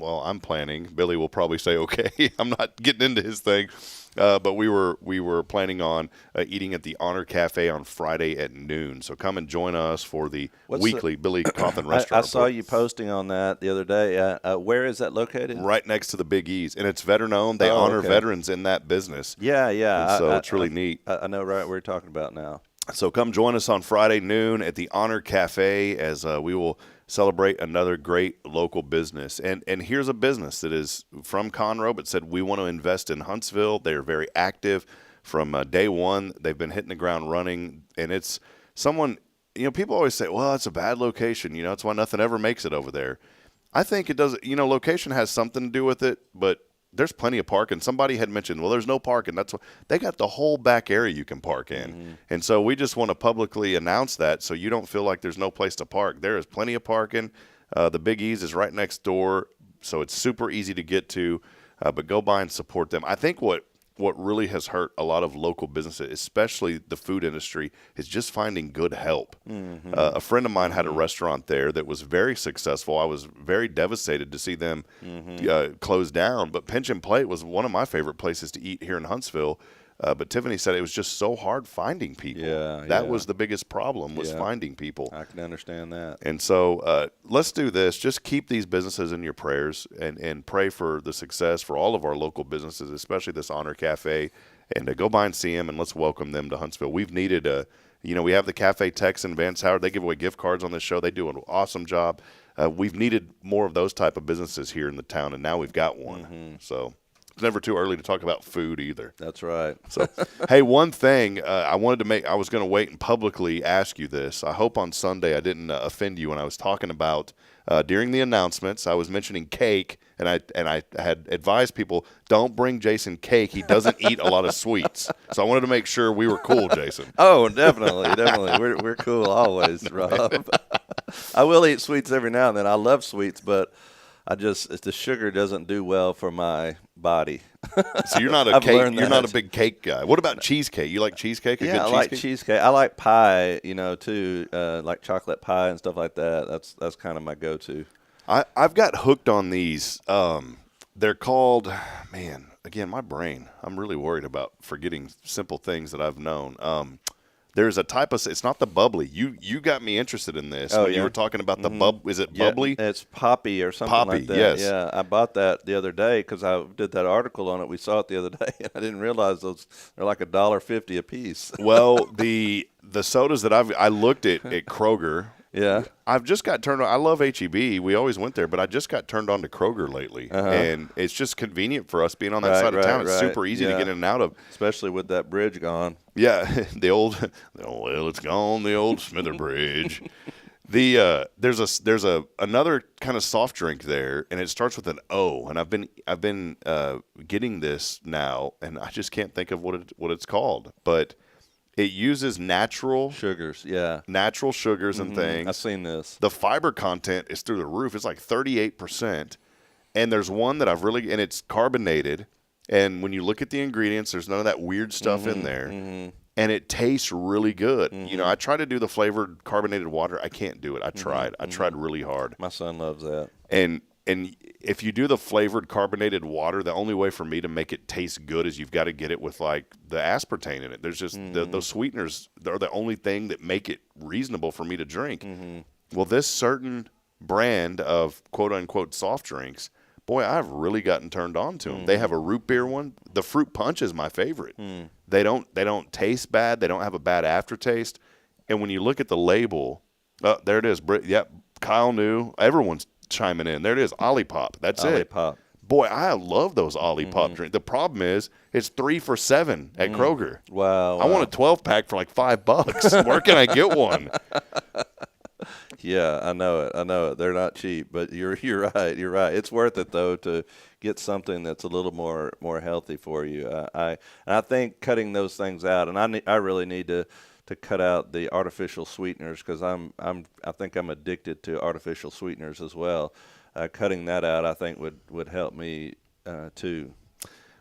I'm planning. Billy will probably say, okay, I'm not getting into his thing. But we were planning on eating at the Honor Cafe on Friday at noon. So come and join us for the weekly Billy Coffin restaurant. I saw you posting on that the other day. Where is that located? Right next to the Big E's. And it's veteran-owned. They honor veterans in that business. Yeah. And so it's really neat. I know right what we're talking about now. So come join us on Friday noon at the Honor Cafe as we will celebrate another great local business. And here's a business that is from Conroe, but said we want to invest in Huntsville. They are very active from day one. They've been hitting the ground running. And it's someone, people always say, well, it's a bad location. It's why nothing ever makes it over there. I think it does. Location has something to do with it, but there's plenty of parking. Somebody had mentioned, well, there's no parking. That's what they got, the whole back area you can park in. And so we just want to publicly announce that so you don't feel like there's no place to park. There is plenty of parking. The Big E's is right next door, so it's super easy to get to. But go by and support them. I think what really has hurt a lot of local businesses, especially the food industry, is just finding good help. A friend of mine had a restaurant there that was very successful. I was very devastated to see them close down. But Pinch and Plate was one of my favorite places to eat here in Huntsville. But Tiffany said it was just so hard finding people. That was the biggest problem, was finding people. I can understand that. And so let's do this. Just keep these businesses in your prayers and pray for the success for all of our local businesses, especially this Honor Cafe. And go by and see them, and let's welcome them to Huntsville. We've needed we have the Cafe Tex and Vance Howard. They give away gift cards on this show. They do an awesome job. We've needed more of those type of businesses here in the town, and now we've got one. So it's never too early to talk about food either. That's right. So, hey, one thing I was going to wait and publicly ask you this. I hope on Sunday I didn't offend you when I was talking about during the announcements. I was mentioning cake, and I had advised people, don't bring Jason cake. He doesn't eat a lot of sweets. So I wanted to make sure we were cool, Jason. Oh, definitely. We're cool always, Rob. I will eat sweets every now and then. I love sweets, but the sugar doesn't do well for my body. So you're not a big cake guy. What about cheesecake? You like cheesecake? I like cheesecake. I like pie, too, like chocolate pie and stuff like that. That's kind of my go-to. I've got hooked on these. They're called, again, my brain. I'm really worried about forgetting simple things that I've known. There's a type of, it's not the bubbly. You got me interested in this. Oh, when you were talking about the is it bubbly? It's poppy or something like that. Yes. Yeah, I bought that the other day because I did that article on it. We saw it the other day, and I didn't realize they're like $1.50 a piece. Well, the sodas that I looked at Kroger. Yeah. I've just got turned on. I love HEB. We always went there, but I just got turned on to Kroger lately. And it's just convenient for us being on that side of town. It's super easy to get in and out of. Especially with that bridge gone. Yeah, it's gone, the old Smither Bridge. There's another kind of soft drink there, and it starts with an O. And I've been getting this now, and I just can't think of what it's called. But it uses natural sugars, natural sugars and things. I've seen this. The fiber content is through the roof. It's like 38%. And there's one that and it's carbonated. And when you look at the ingredients, there's none of that weird stuff in there. And it tastes really good. I try to do the flavored carbonated water. I can't do it. I tried. I tried really hard. My son loves that. And if you do the flavored carbonated water, the only way for me to make it taste good is you've got to get it with like the aspartame in it. There's just those sweeteners are the only thing that make it reasonable for me to drink. Well, this certain brand of quote unquote soft drinks, boy, I've really gotten turned on to them. They have a root beer one. The fruit punch is my favorite. They don't taste bad. They don't have a bad aftertaste. And when you look at the label, there it is. Yep, Kyle knew. Everyone's chiming in. There it is. Olipop. That's it. Olipop. Boy, I love those Olipop drinks. The problem is it's 3 for $7 at Kroger. Wow. I want a 12-pack for like $5. Where can I get one? Yeah, I know it. They're not cheap, but you're right. You're right. It's worth it though to get something that's a little more healthy for you. I think cutting those things out, and I really need to cut out the artificial sweeteners because I think I'm addicted to artificial sweeteners as well. Cutting that out, I think would help me too.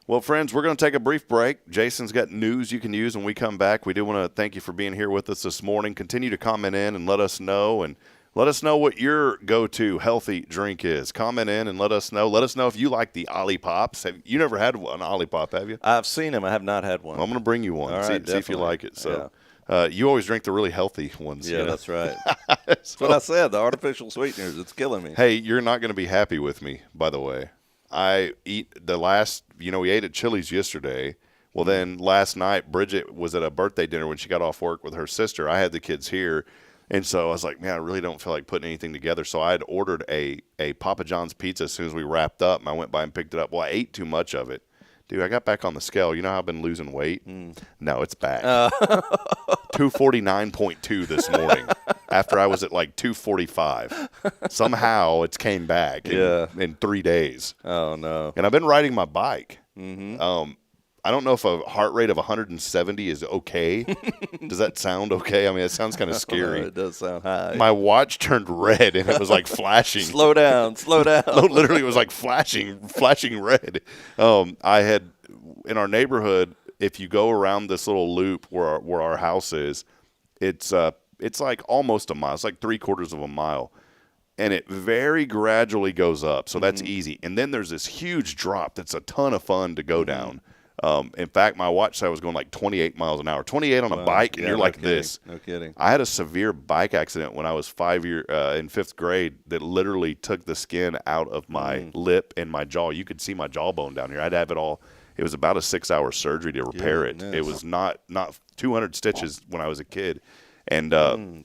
Well, friends, we're going to take a brief break. Jason's got news you can use when we come back. We do want to thank you for being here with us this morning. Continue to comment in and let us know. And let us know what your go-to healthy drink is. Comment in and let us know. Let us know if you like the Olipops. You never had an Olipop, have you? I've seen them. I have not had one. Well, I'm going to bring you one. All see right, if you like it. So you always drink the really healthy ones. Yeah, that's right. That's what I said, the artificial sweeteners. It's killing me. Hey, you're not going to be happy with me, by the way. I eat we ate at Chili's yesterday. Well, then last night, Bridget was at a birthday dinner when she got off work with her sister. I had the kids here. And so I was like, man, I really don't feel like putting anything together. So I had ordered a Papa John's pizza as soon as we wrapped up. And I went by and picked it up. Well, I ate too much of it. Dude, I got back on the scale. You know how I've been losing weight? No, it's back. 249.2 this morning. after I was at like 245. Somehow it's came back in 3 days. Oh, no. And I've been riding my bike. Mm-hmm. I don't know if a heart rate of 170 is okay. Does that sound okay? I mean, it sounds kind of scary. It does sound high. My watch turned red, and it was like flashing. Slow down. Literally, it was like flashing red. I had, in our neighborhood, if you go around this little loop where our house is, it's like almost a mile. It's like 3/4 of a mile. And it very gradually goes up, so that's easy. And then there's this huge drop that's a ton of fun to go down. In fact, my watch said I was going like 28 miles an hour. 28 on a bike, and you're like this. No kidding. I had a severe bike accident when I was in fifth grade that literally took the skin out of my lip and my jaw. You could see my jawbone down here. I'd have it all. It was about a 6-hour surgery to repair it. It was not 200 stitches when I was a kid. And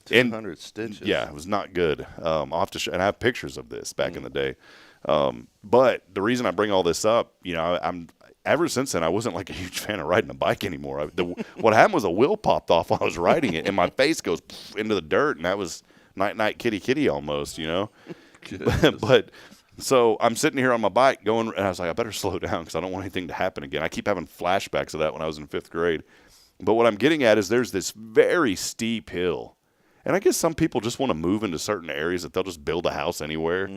200 stitches. Yeah, it was not good. I'll have to and I have pictures of this back in the day. But the reason I bring all this up, I'm ever since then I wasn't like a huge fan of riding a bike anymore. What happened was a wheel popped off while I was riding it, and my face goes into the dirt, and that was night kitty almost, But so I'm sitting here on my bike going, and I was like, I better slow down because I don't want anything to happen again. I keep having flashbacks of that when I was in fifth grade. But what I'm getting at is there's this very steep hill. And I guess some people just want to move into certain areas that they'll just build a house anywhere.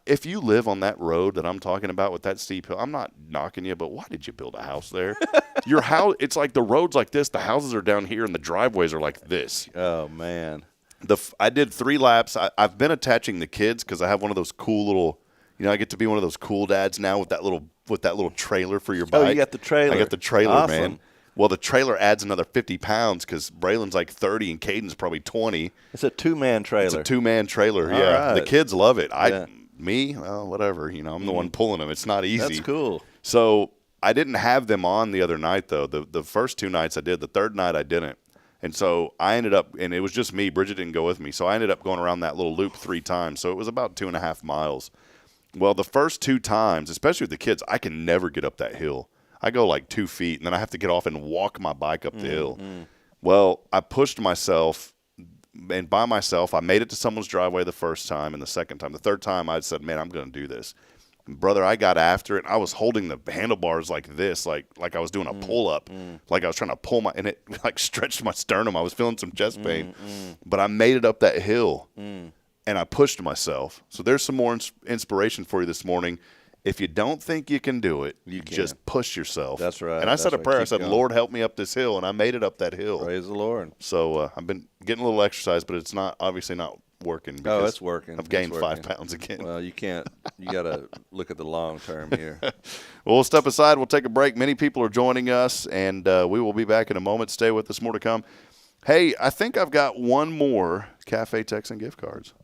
If you live on that road that I'm talking about with that steep hill, I'm not knocking you, but why did you build a house there? Your house, it's like the road's like this. The houses are down here, and the driveways are like this. Oh, man. I did 3 laps. I've been attaching the kids because I have one of those cool little, I get to be one of those cool dads now with that little trailer for your bike. Oh, you got the trailer. I got the trailer, awesome. man. Well, the trailer adds another 50 pounds because Braylon's like 30 and Caden's probably 20. It's a 2-man trailer. It's a 2-man trailer, All yeah. right. The kids love it. Me, well, whatever. I'm the one pulling them. It's not easy. That's cool. So I didn't have them on the other night, though. The first 2 nights I did. The third night I didn't. And so I ended up, and it was just me. Bridget didn't go with me. So I ended up going around that little loop 3 times. So it was about 2.5 miles. Well, the first 2 times, especially with the kids, I can never get up that hill. I go like 2 feet, and then I have to get off and walk my bike up the hill. Well, I pushed myself, and by myself, I made it to someone's driveway the first time and the second time. The third time, I said, man, I'm going to do this. And brother, I got after it. I was holding the handlebars like this, like I was doing a pull-up, like I was trying to pull and it like stretched my sternum. I was feeling some chest pain, but I made it up that hill, and I pushed myself. So there's some more inspiration for you this morning. If you don't think you can do it, you just push yourself. That's right. And I said a prayer. I said, going. Lord, help me up this hill. And I made it up that hill. Praise the Lord. So I've been getting a little exercise, but it's obviously not working. Because it's working. I've gained 5 pounds again. Well, you can't. You got to look at the long term here. Well, we'll step aside. We'll take a break. Many people are joining us, and we will be back in a moment. Stay with us. More to come. Hey, I think I've got one more Cafe Texan gift cards.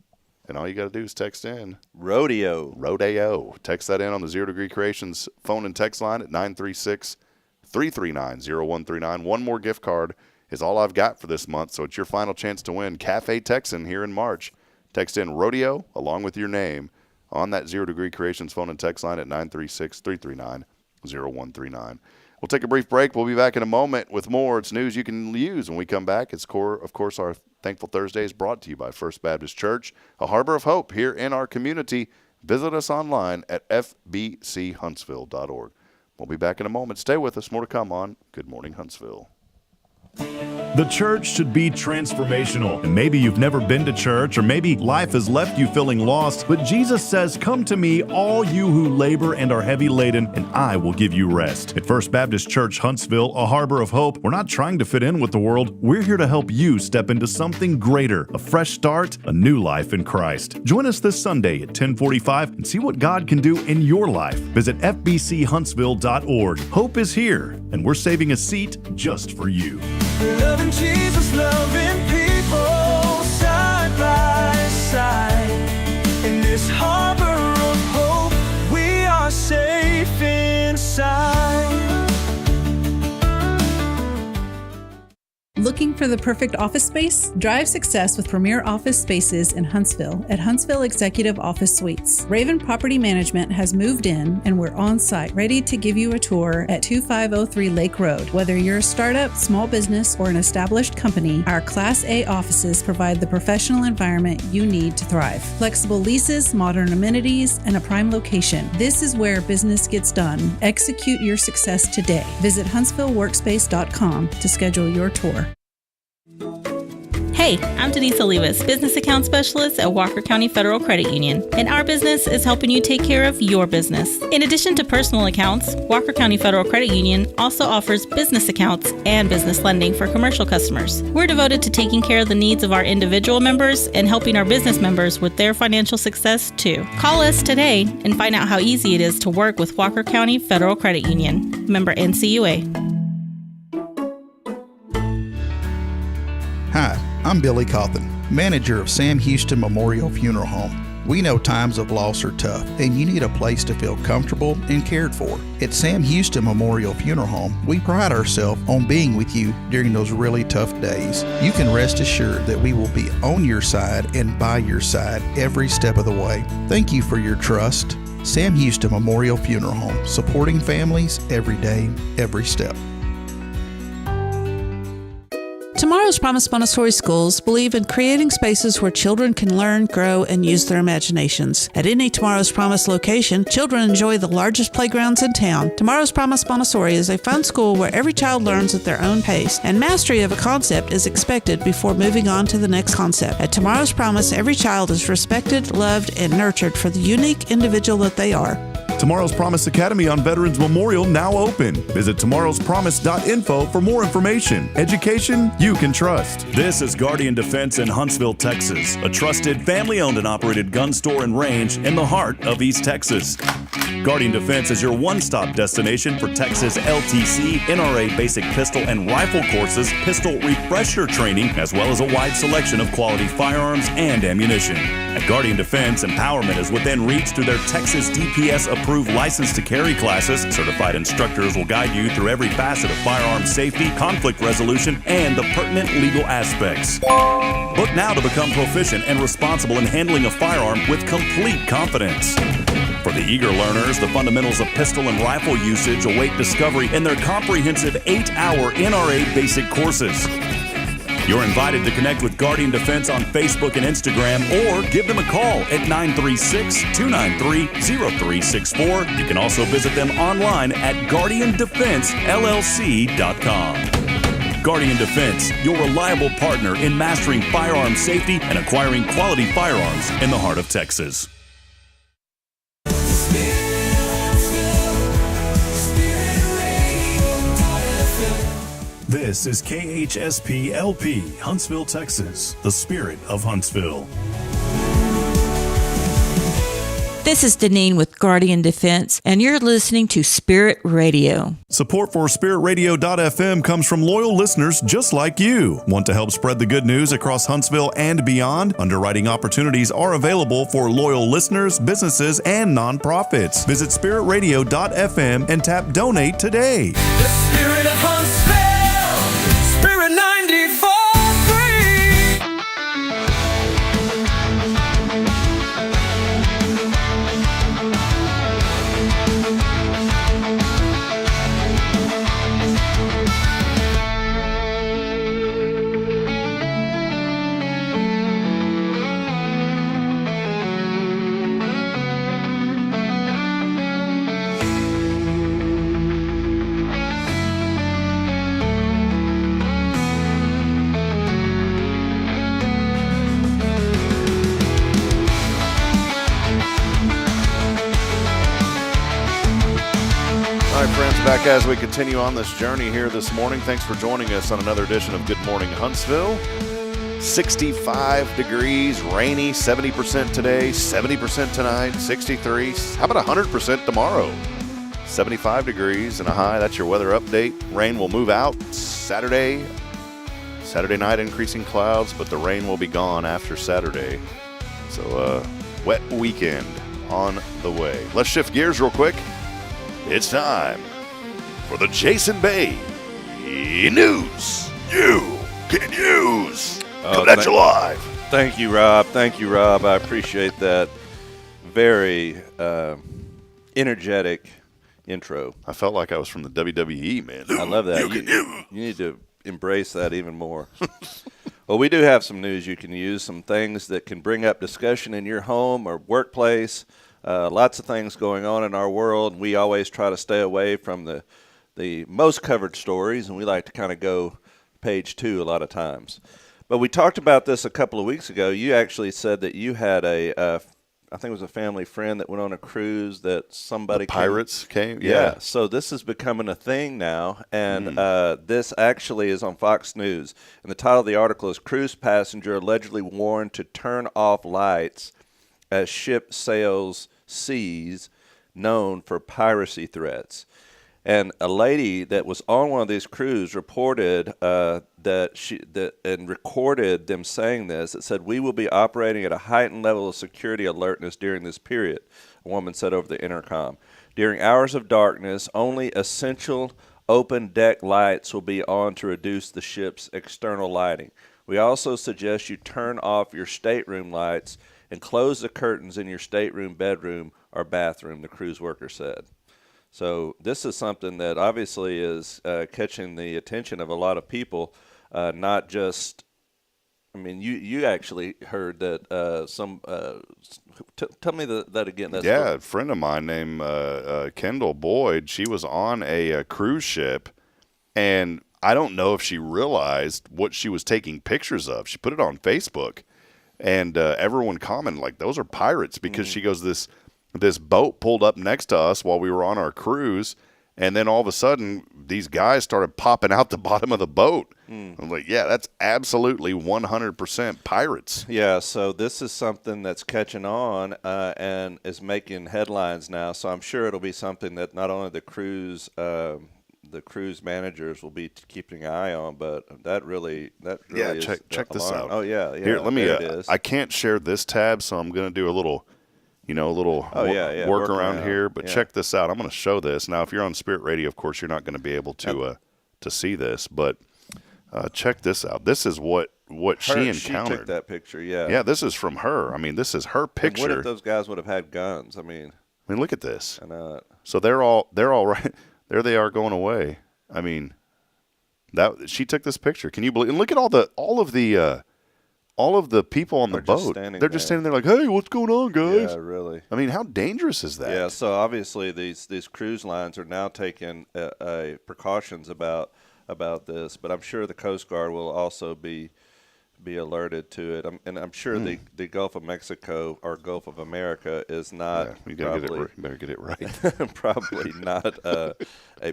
And all you got to do is text in. Rodeo. Text that in on the 0 Degree Creations phone and text line at 936-339-0139. One more gift card is all I've got for this month, so it's your final chance to win Cafe Texan here in March. Text in Rodeo along with your name on that 0 Degree Creations phone and text line at 936-339-0139. We'll take a brief break. We'll be back in a moment with more. It's news you can use when we come back. It's of course, our Thankful Thursday is brought to you by First Baptist Church, a harbor of hope here in our community. Visit us online at fbchuntsville.org. We'll be back in a moment. Stay with us. More to come on Good Morning Huntsville. The church should be transformational. And maybe you've never been to church, or maybe life has left you feeling lost, but Jesus says, come to me, all you who labor and are heavy laden, and I will give you rest. At First Baptist Church, Huntsville, a harbor of hope, we're not trying to fit in with the world. We're here to help you step into something greater, a fresh start, a new life in Christ. Join us this Sunday at 10:45 and see what God can do in your life. Visit fbchuntsville.org. Hope is here, and we're saving a seat just for you. Loving Jesus, loving people, side by side. In this harbor of hope, we are safe inside. Looking for the perfect office space? Drive success with premier office spaces in Huntsville at Huntsville Executive Office Suites. Raven Property Management has moved in and we're on site ready to give you a tour at 2503 Lake Road. Whether you're a startup, small business, or an established company, our Class A offices provide the professional environment you need to thrive. Flexible leases, modern amenities, and a prime location. This is where business gets done. Execute your success today. Visit HuntsvilleWorkspace.com to schedule your tour. Hey, I'm Denise Olivas, Business Account Specialist at Walker County Federal Credit Union, and our business is helping you take care of your business. In addition to personal accounts, Walker County Federal Credit Union also offers business accounts and business lending for commercial customers. We're devoted to taking care of the needs of our individual members and helping our business members with their financial success too. Call us today and find out how easy it is to work with Walker County Federal Credit Union. Member NCUA. Hi, I'm Billy Cawthon, manager of Sam Houston Memorial Funeral Home. We know times of loss are tough, and you need a place to feel comfortable and cared for. At Sam Houston Memorial Funeral Home, we pride ourselves on being with you during those really tough days. You can rest assured that we will be on your side and by your side every step of the way. Thank you for your trust. Sam Houston Memorial Funeral Home, supporting families every day, every step. Tomorrow's Promise Montessori schools believe in creating spaces where children can learn, grow, and use their imaginations. At any Tomorrow's Promise location, children enjoy the largest playgrounds in town. Tomorrow's Promise Montessori is a fun school where every child learns at their own pace, and mastery of a concept is expected before moving on to the next concept. At Tomorrow's Promise, every child is respected, loved, and nurtured for the unique individual that they are. Tomorrow's Promise Academy on Veterans Memorial now open. Visit tomorrowspromise.info for more information. Education you can trust. This is Guardian Defense in Huntsville, Texas, a trusted family-owned and operated gun store and range in the heart of East Texas. Guardian Defense is your one-stop destination for Texas LTC, NRA basic pistol and rifle courses, pistol refresher training, as well as a wide selection of quality firearms and ammunition. At Guardian Defense, empowerment is within reach through their Texas DPS-approved license to carry classes. Certified instructors will guide you through every facet of firearm safety, conflict resolution, and the pertinent legal aspects. Book now to become proficient and responsible in handling a firearm with complete confidence. For the eager learners, the fundamentals of pistol and rifle usage await discovery in their comprehensive 8-hour NRA basic courses. You're invited to connect with Guardian Defense on Facebook and Instagram, or give them a call at 936-293-0364. You can also visit them online at guardiandefensellc.com. Guardian Defense, your reliable partner in mastering firearm safety and acquiring quality firearms in the heart of Texas. This is KHSP LP, Huntsville, Texas, the spirit of Huntsville. This is Deneen with Guardian Defense, and you're listening to Spirit Radio. Support for SpiritRadio.fm comes from loyal listeners just like you. Want to help spread the good news across Huntsville and beyond? Underwriting opportunities are available for loyal listeners, businesses, and nonprofits. Visit SpiritRadio.fm and tap Donate today. The spirit of Huntsville, Spirit 94.3. Friends, back as we continue on this journey here this morning. Thanks for joining us on another edition of Good Morning Huntsville. 65 degrees, rainy, 70% today, 70% tonight, 63. How about 100% tomorrow? 75 degrees and a high. That's your weather update. Rain will move out Saturday night, increasing clouds, but the rain will be gone after Saturday. So, wet weekend on the way. Let's shift gears real quick. It's time for the Jason Bay News. can use. Coming at you live. Thank you, Rob. Thank you, Rob. I appreciate that very energetic intro. I felt like I was from the WWE, man. I love that. You need to embrace that even more. Well, we do have some news you can use, some things that can bring up discussion in your home or workplace. Lots of things going on in our world. We always try to stay away from the most covered stories, and we like to kind of go page 2 a lot of times. But we talked about this a couple of weeks ago. You actually said that you had I think it was a family friend that went on a cruise that somebody Pirates came? Yeah. So this is becoming a thing now, and this actually is on Fox News. And the title of the article is Cruise Passenger Allegedly Warned to Turn Off Lights as Ship Sails Seas Known for Piracy Threats. And a lady that was on one of these cruises reported and recorded them saying this. It said, "We will be operating at a heightened level of security alertness during this period," a woman said over the intercom. "During hours of darkness, only essential open deck lights will be on to reduce the ship's external lighting. We also suggest you turn off your stateroom lights and close the curtains in your stateroom, bedroom, or bathroom," the cruise worker said. So this is something that obviously is catching the attention of a lot of people, not just, I mean, you actually heard that tell me that again. A friend of mine named Kendall Boyd, she was on a cruise ship, and I don't know if she realized what she was taking pictures of. She put it on Facebook, and everyone commented, like, those are pirates, because she goes, this boat pulled up next to us while we were on our cruise, and then all of a sudden these guys started popping out the bottom of the boat. I'm like, yeah, that's absolutely 100% pirates. Yeah, so this is something that's catching on and is making headlines now. So I'm sure it'll be something that not only the cruise managers will be keeping an eye on, but that really is check this out. Oh yeah. Here, let me. I can't share this tab, so I'm going to do a little work around here. But check this out. I'm going to show this now. If you're on Spirit Radio, of course, you're not going to be able to see this, but check this out. This is what she encountered. She took that picture. Yeah. Yeah, this is from her. I mean, this is her picture. And what if those guys would have had guns? I mean, look at this. I know it. So they're all right. There they are going away. I mean, that she took this picture. Can you believe? And look at all of the people on the boat. They're just standing there like, "Hey, what's going on, guys?" Yeah, really. I mean, how dangerous is that? Yeah. So obviously, these cruise lines are now taking precautions about this, but I'm sure the Coast Guard will also be alerted to it. And I'm sure the Gulf of Mexico or Gulf of America is not. Yeah, you better get it right. Probably not a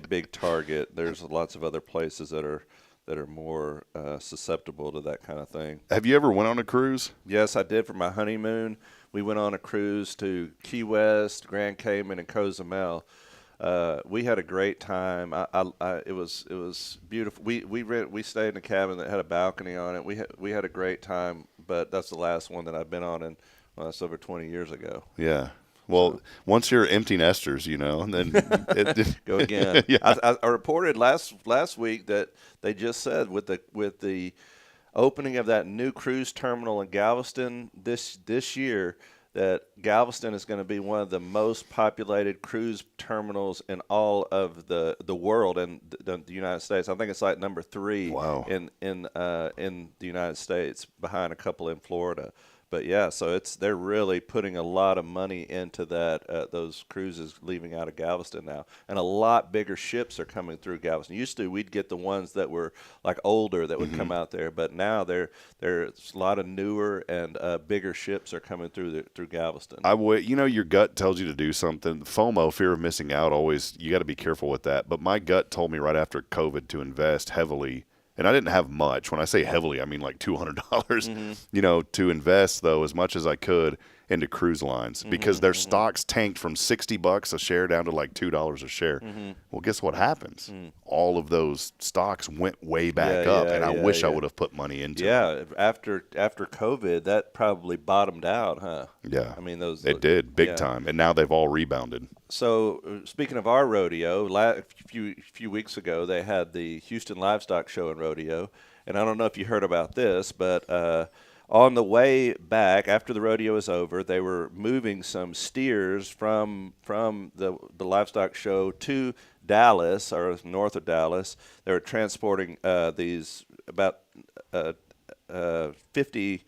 big target. There's lots of other places that are more susceptible to that kind of thing. Have you ever went on a cruise? Yes, I did for my honeymoon. We went on a cruise to Key West, Grand Cayman, and Cozumel. We had a great time. It was beautiful. We stayed in a cabin that had a balcony on it. We had a great time, but that's the last one that I've been on, and that's over 20 years ago. Yeah. Well, once you're empty nesters, and then go again. Yeah. I reported last week that they just said with the opening of that new cruise terminal in Galveston this year, that Galveston is going to be one of the most populated cruise terminals in all of the world and the United States. I think it's like number 3 in the United States, behind a couple in Florida. But yeah, so they're really putting a lot of money into that. Those cruises leaving out of Galveston now, and a lot bigger ships are coming through Galveston. Used to we'd get the ones that were like older that would come out there, but now there's a lot of newer and bigger ships are coming through Galveston. Your gut tells you to do something. FOMO, fear of missing out, always you got to be careful with that. But my gut told me right after COVID to invest heavily. And I didn't have much. When I say heavily, I mean like $200, to invest, though, as much as I could. into cruise lines because their stocks tanked from $60 a share down to like $2 a share. Well, guess what happens? All of those stocks went way back up, and I wish I would have put money into it. After COVID, that probably bottomed out, huh? Yeah, I mean it did big time, and now they've all rebounded. So speaking of our rodeo, a few weeks ago they had the Houston Livestock Show and Rodeo, and I don't know if you heard about this, but on the way back after the rodeo was over, they were moving some steers from the livestock show to Dallas, or north of Dallas. They were transporting these about 50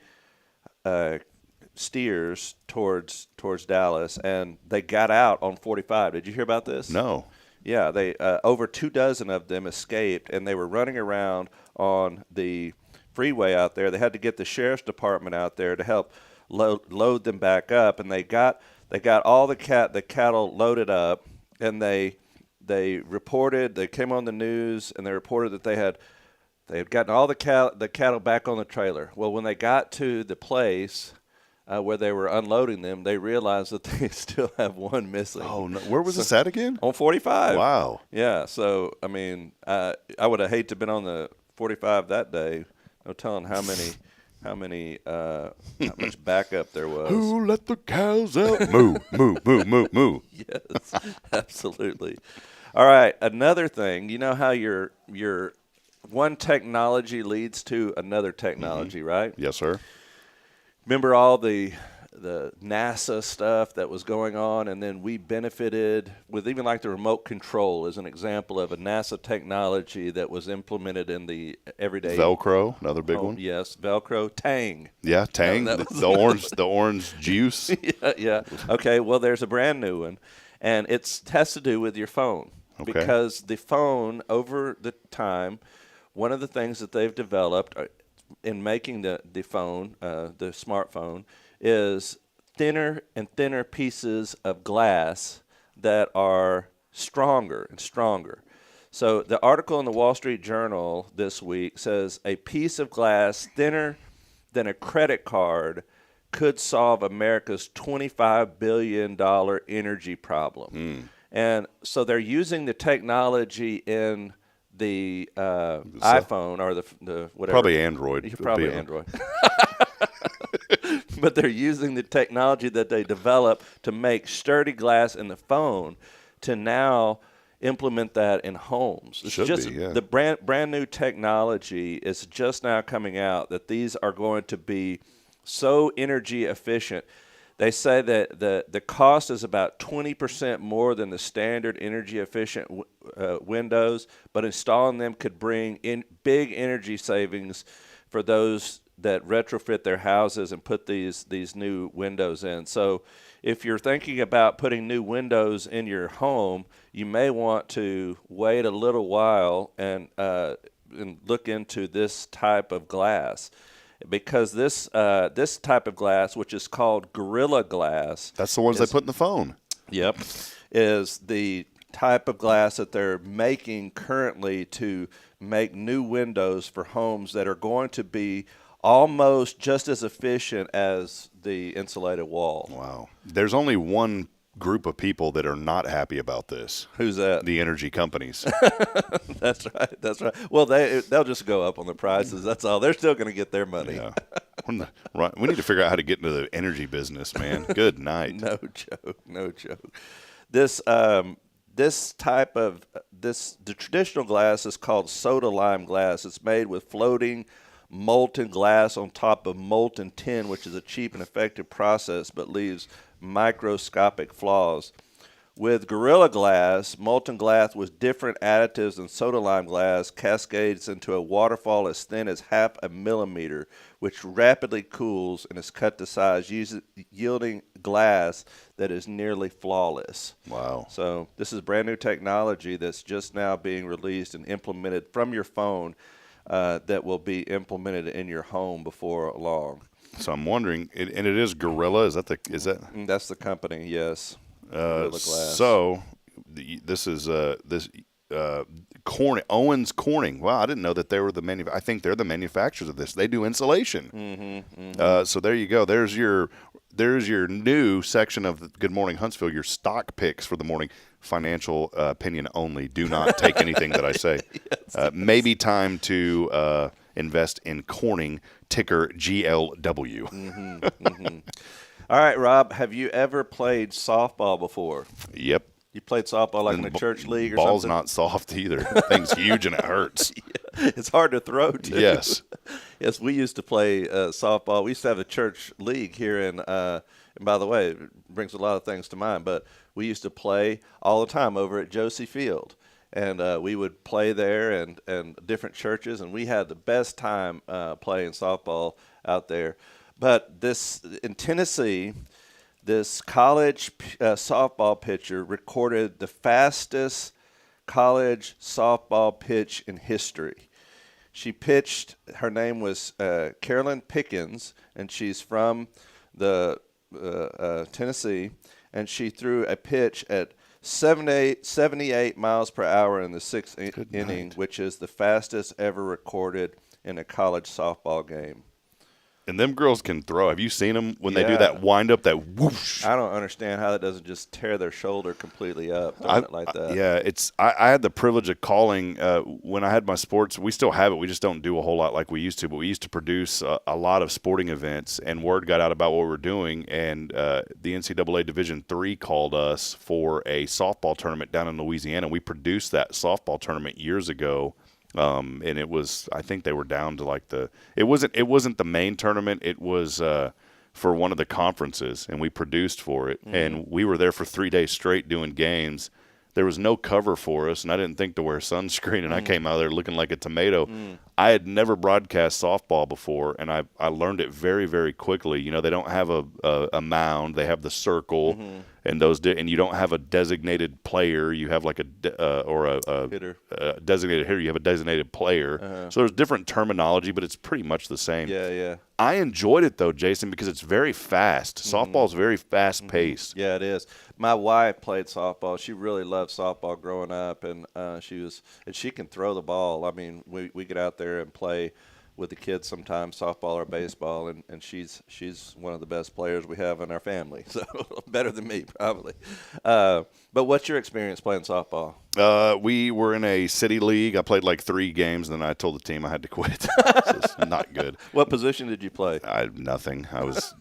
steers towards Dallas, and they got out on 45. Did you hear about this? No. Yeah, they over 24 of them escaped, and they were running around on the freeway out there. They had to get the sheriff's department out there to help load them back up, and they got all the cattle loaded up, and they reported. They came on the news, and they reported that they had gotten all the cattle back on the trailer. Well, when they got to the place where they were unloading them, they realized that they still have one missing. Oh, no. Where was this at again? On 45. Wow. Yeah. So, I mean, I would have hated to have been on the 45 that day. No telling how much backup there was. Who let the cows out? Moo, moo, moo, moo, moo. Yes, absolutely. All right. Another thing, you know how your one technology leads to another technology, right? Yes, sir. Remember all the NASA stuff that was going on, and then we benefited with even like the remote control is an example of a NASA technology that was implemented in the everyday. Velcro, another big one. Yes, Velcro. Tang. Yeah, Tang. The orange juice. Yeah. Okay. Well, there's a brand new one, and it has to do with your phone. Okay. Because the phone, over the time, one of the things that they've developed in making the phone, the smartphone, is thinner and thinner pieces of glass that are stronger and stronger. So the article in the Wall Street Journal this week says a piece of glass thinner than a credit card could solve America's $25 billion energy problem. And so they're using the technology in the iPhone or the whatever. Probably Android. Probably Android. But they're using the technology that they develop to make sturdy glass in the phone to now implement that in homes. It's the brand new technology is just now coming out that these are going to be so energy efficient. They say that the cost is about 20% more than the standard energy efficient windows, but installing them could bring in big energy savings for those that retrofit their houses and put these new windows in. So if you're thinking about putting new windows in your home, you may want to wait a little while and look into this type of glass. Because this type of glass, which is called Gorilla Glass. That's the ones they put in the phone. Yep. Is the type of glass that they're making currently to make new windows for homes that are going to be almost just as efficient as the insulated wall. Wow. There's only one group of people that are not happy about this. Who's that? The energy companies. That's right. Well, they'll just go up on the prices. That's all. They're still going to get their money. Yeah. Right. We need to figure out how to get into the energy business, man. Good night. No joke. The traditional glass is called soda lime glass. It's made with floating molten glass on top of molten tin, which is a cheap and effective process but leaves microscopic flaws. With Gorilla Glass, molten glass with different additives than soda lime glass cascades into a waterfall as thin as 0.5 millimeter, which rapidly cools and is cut to size, yielding glass that is nearly flawless. Wow. So this is brand new technology that's just now being released and implemented from your phone that will be implemented in your home before long. So I'm wondering, and it is Gorilla. Is that? That's the company. Yes. So this is Owens Corning. Wow, I didn't know that they were I think they're the manufacturers of this. They do insulation. So there you go. There's your there's your new section of Good Morning Huntsville, your stock picks for the morning. Financial opinion only. Do not take anything that I say. Yes. Maybe time to invest in Corning, ticker GLW. All right, Rob, have you ever played softball before? Yep. You played softball like in a church league or ball's something? Ball's not soft either. That thing's huge and it hurts. Yeah, it's hard to throw, too. Yes. Yes, we used to play softball. We used to have a church league here and by the way, it brings a lot of things to mind, but we used to play all the time over at Josie Field. And we would play there and different churches, and we had the best time playing softball out there. But in Tennessee, this college softball pitcher recorded the fastest college softball pitch in history. She pitched, her name was Carolyn Pickens, and she's from the Tennessee, and she threw a pitch at 78 miles per hour in the sixth inning, which is the fastest ever recorded in a college softball game. And them girls can throw. Have you seen them when they do that wind up, that whoosh? I don't understand how that doesn't just tear their shoulder completely up, throwing it like that. Yeah, I had the privilege of calling when I had my sports. We still have it. We just don't do a whole lot like we used to. But we used to produce a lot of sporting events, and word got out about what we were doing. And the NCAA Division III called us for a softball tournament down in Louisiana. We produced that softball tournament years ago. And it was, I think they were down to like it wasn't the main tournament. It was for one of the conferences, and we produced for it. And we were there for 3 days straight doing games. There was no cover for us, and I didn't think to wear sunscreen, and I came out there looking like a tomato. I had never broadcast softball before, and I learned it very, very quickly. You know, they don't have a mound. They have the circle, and and you don't have a designated player. You have like a hitter. Designated hitter. You have a designated player. So there's different terminology, but it's pretty much the same. Yeah. I enjoyed it, though, Jason, because it's very fast. Softball's very fast-paced. Yeah, it is. My wife played softball. She really loved softball growing up, and she can throw the ball. I mean, we get out there and play with the kids sometimes, softball or baseball, and she's one of the best players we have in our family, so better than me probably. But what's your experience playing softball? We were in a city league. I played like 3 games, and then I told the team I had to quit. So it's not good. What position did you play? Nothing. I was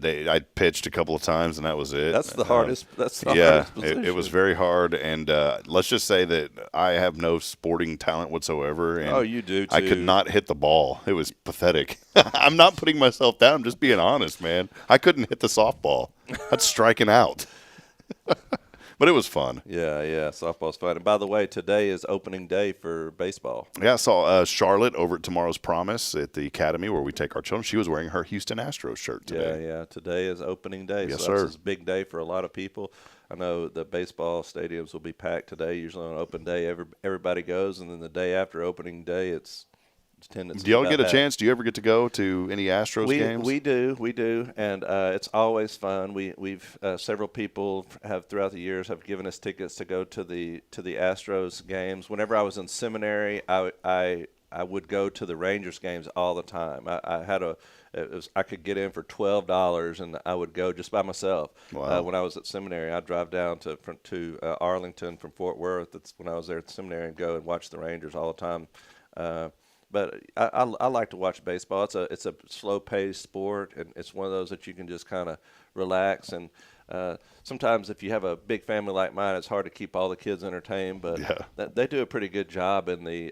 I pitched a couple of times, and that was it. That's the hardest. That's the hardest position. It was very hard, and let's just say that I have no sporting talent whatsoever. And you do too. I could not hit the ball. It was pathetic. I'm not putting myself down. I'm just being honest, man. I couldn't hit the softball. That's striking out. But it was fun. Yeah, softball's fun. And by the way, today is opening day for baseball. Yeah, I saw Charlotte over at Tomorrow's Promise at the Academy where we take our children. She was wearing her Houston Astros shirt today. Yeah. Today is opening day. Yes, so sir. It's a big day for a lot of people. I know the baseball stadiums will be packed today. Usually on open day, everybody goes, and then the day after opening day, it's attendance. Do y'all get a chance? Do you ever get to go to any Astros games? We do, and it's always fun. We've several people have throughout the years have given us tickets to go to the Astros games. Whenever I was in seminary, I would go to the Rangers games all the time. I could get in for $12, and I would go just by myself. Wow. When I was at seminary, I'd drive down to Arlington from Fort Worth. That's when I was there at seminary, and go and watch the Rangers all the time. But I like to watch baseball. It's a slow-paced sport, and it's one of those that you can just kind of relax. And sometimes if you have a big family like mine, it's hard to keep all the kids entertained. But they do a pretty good job in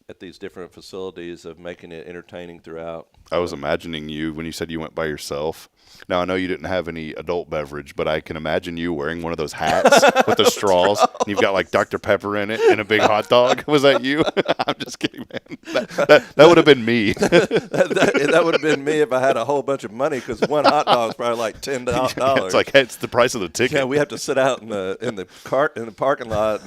at these different facilities of making it entertaining throughout. I was imagining you when you said you went by yourself. Now, I know you didn't have any adult beverage, but I can imagine you wearing one of those hats with the straws. And you've got like Dr. Pepper in it and a big hot dog. Was that you? I'm just kidding, man. That would have been me. that would have been me if I had a whole bunch of money, because one hot dog is probably like $10. It's like, hey, it's the price of the ticket. Yeah, we have to sit out in the parking lot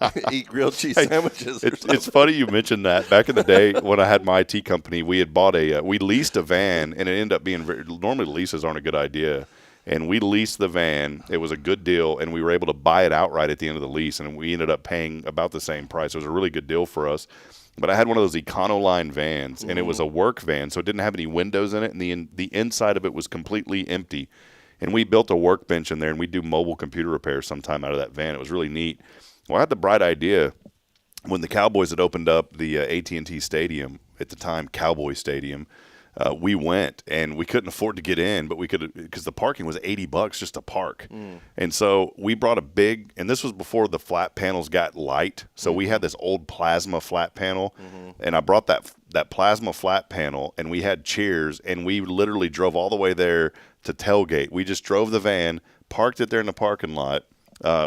and eat grilled cheese sandwiches. It's funny you mentioned that. Back in the day when I had my IT company, we had bought we leased a van, and it ended up being normally leases aren't a good idea. and we leased the van. It was a good deal, and we were able to buy it outright at the end of the lease, and we ended up paying about the same price. It was a really good deal for us. But I had one of those Econoline vans, and it was a work van, so it didn't have any windows in it, and the inside of it was completely empty. And we built a workbench in there, and we do mobile computer repairs sometime out of that van. It was really neat. Well, I had the bright idea when the Cowboys had opened up the AT&T Stadium, at the time Cowboy Stadium. We went, and we couldn't afford to get in, but we could, because the parking was $80 just to park. And so we brought a big, and this was before the flat panels got light. So we had this old plasma flat panel, and I brought that plasma flat panel, and we had chairs, and we literally drove all the way there to tailgate. We just drove the van, parked it there in the parking lot.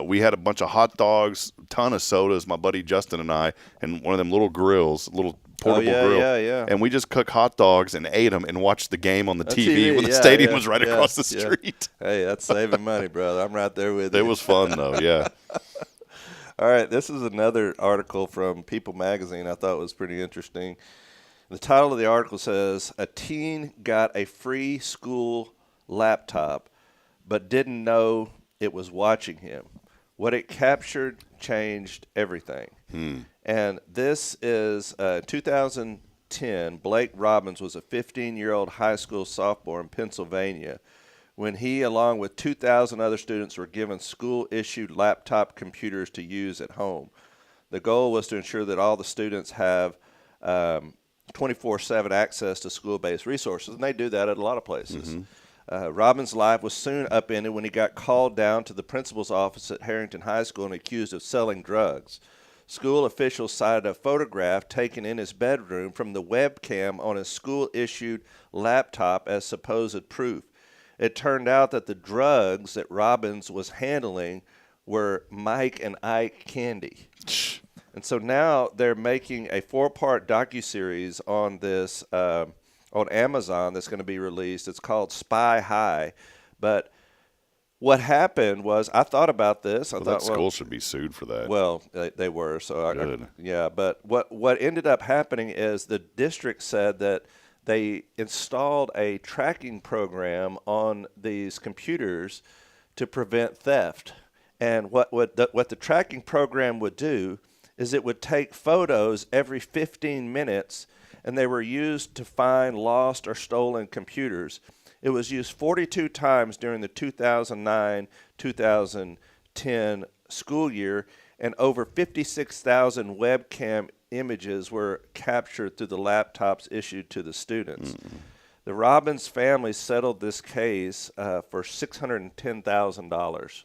We had a bunch of hot dogs, ton of sodas, my buddy Justin and I, and one of them little grills, little portable grill. And we just cooked hot dogs and ate them and watched the game on the TV when the stadium was right across the street. Hey, that's saving money, brother. I'm right there with you. It was fun, though, yeah. All right, this is another article from People Magazine I thought was pretty interesting. The title of the article says, "A teen got a free school laptop but didn't know it was watching him. What it captured changed everything." And this is 2010. Blake Robbins was a 15-year-old high school sophomore in Pennsylvania when he, along with 2,000 other students, were given school-issued laptop computers to use at home. The goal was to ensure that all the students have 24/7 access to school-based resources, and they do that at a lot of places. Robbins' life was soon upended when he got called down to the principal's office at Harrington High School and accused of selling drugs. School officials cited a photograph taken in his bedroom from the webcam on his school-issued laptop as supposed proof. It turned out that the drugs that Robbins was handling were Mike and Ike candy. And so now they're making a 4-part docuseries on this on Amazon that's going to be released. It's called Spy High. But what happened was, I thought about this. I thought, that school should be sued for that. Well, they were. So Good. Yeah, but what ended up happening is the district said that they installed a tracking program on these computers to prevent theft. And what the tracking program would do is it would take photos every 15 minutes, and they were used to find lost or stolen computers. It was used 42 times during the 2009-2010 school year, and over 56,000 webcam images were captured through the laptops issued to the students. The Robbins family settled this case for $610,000.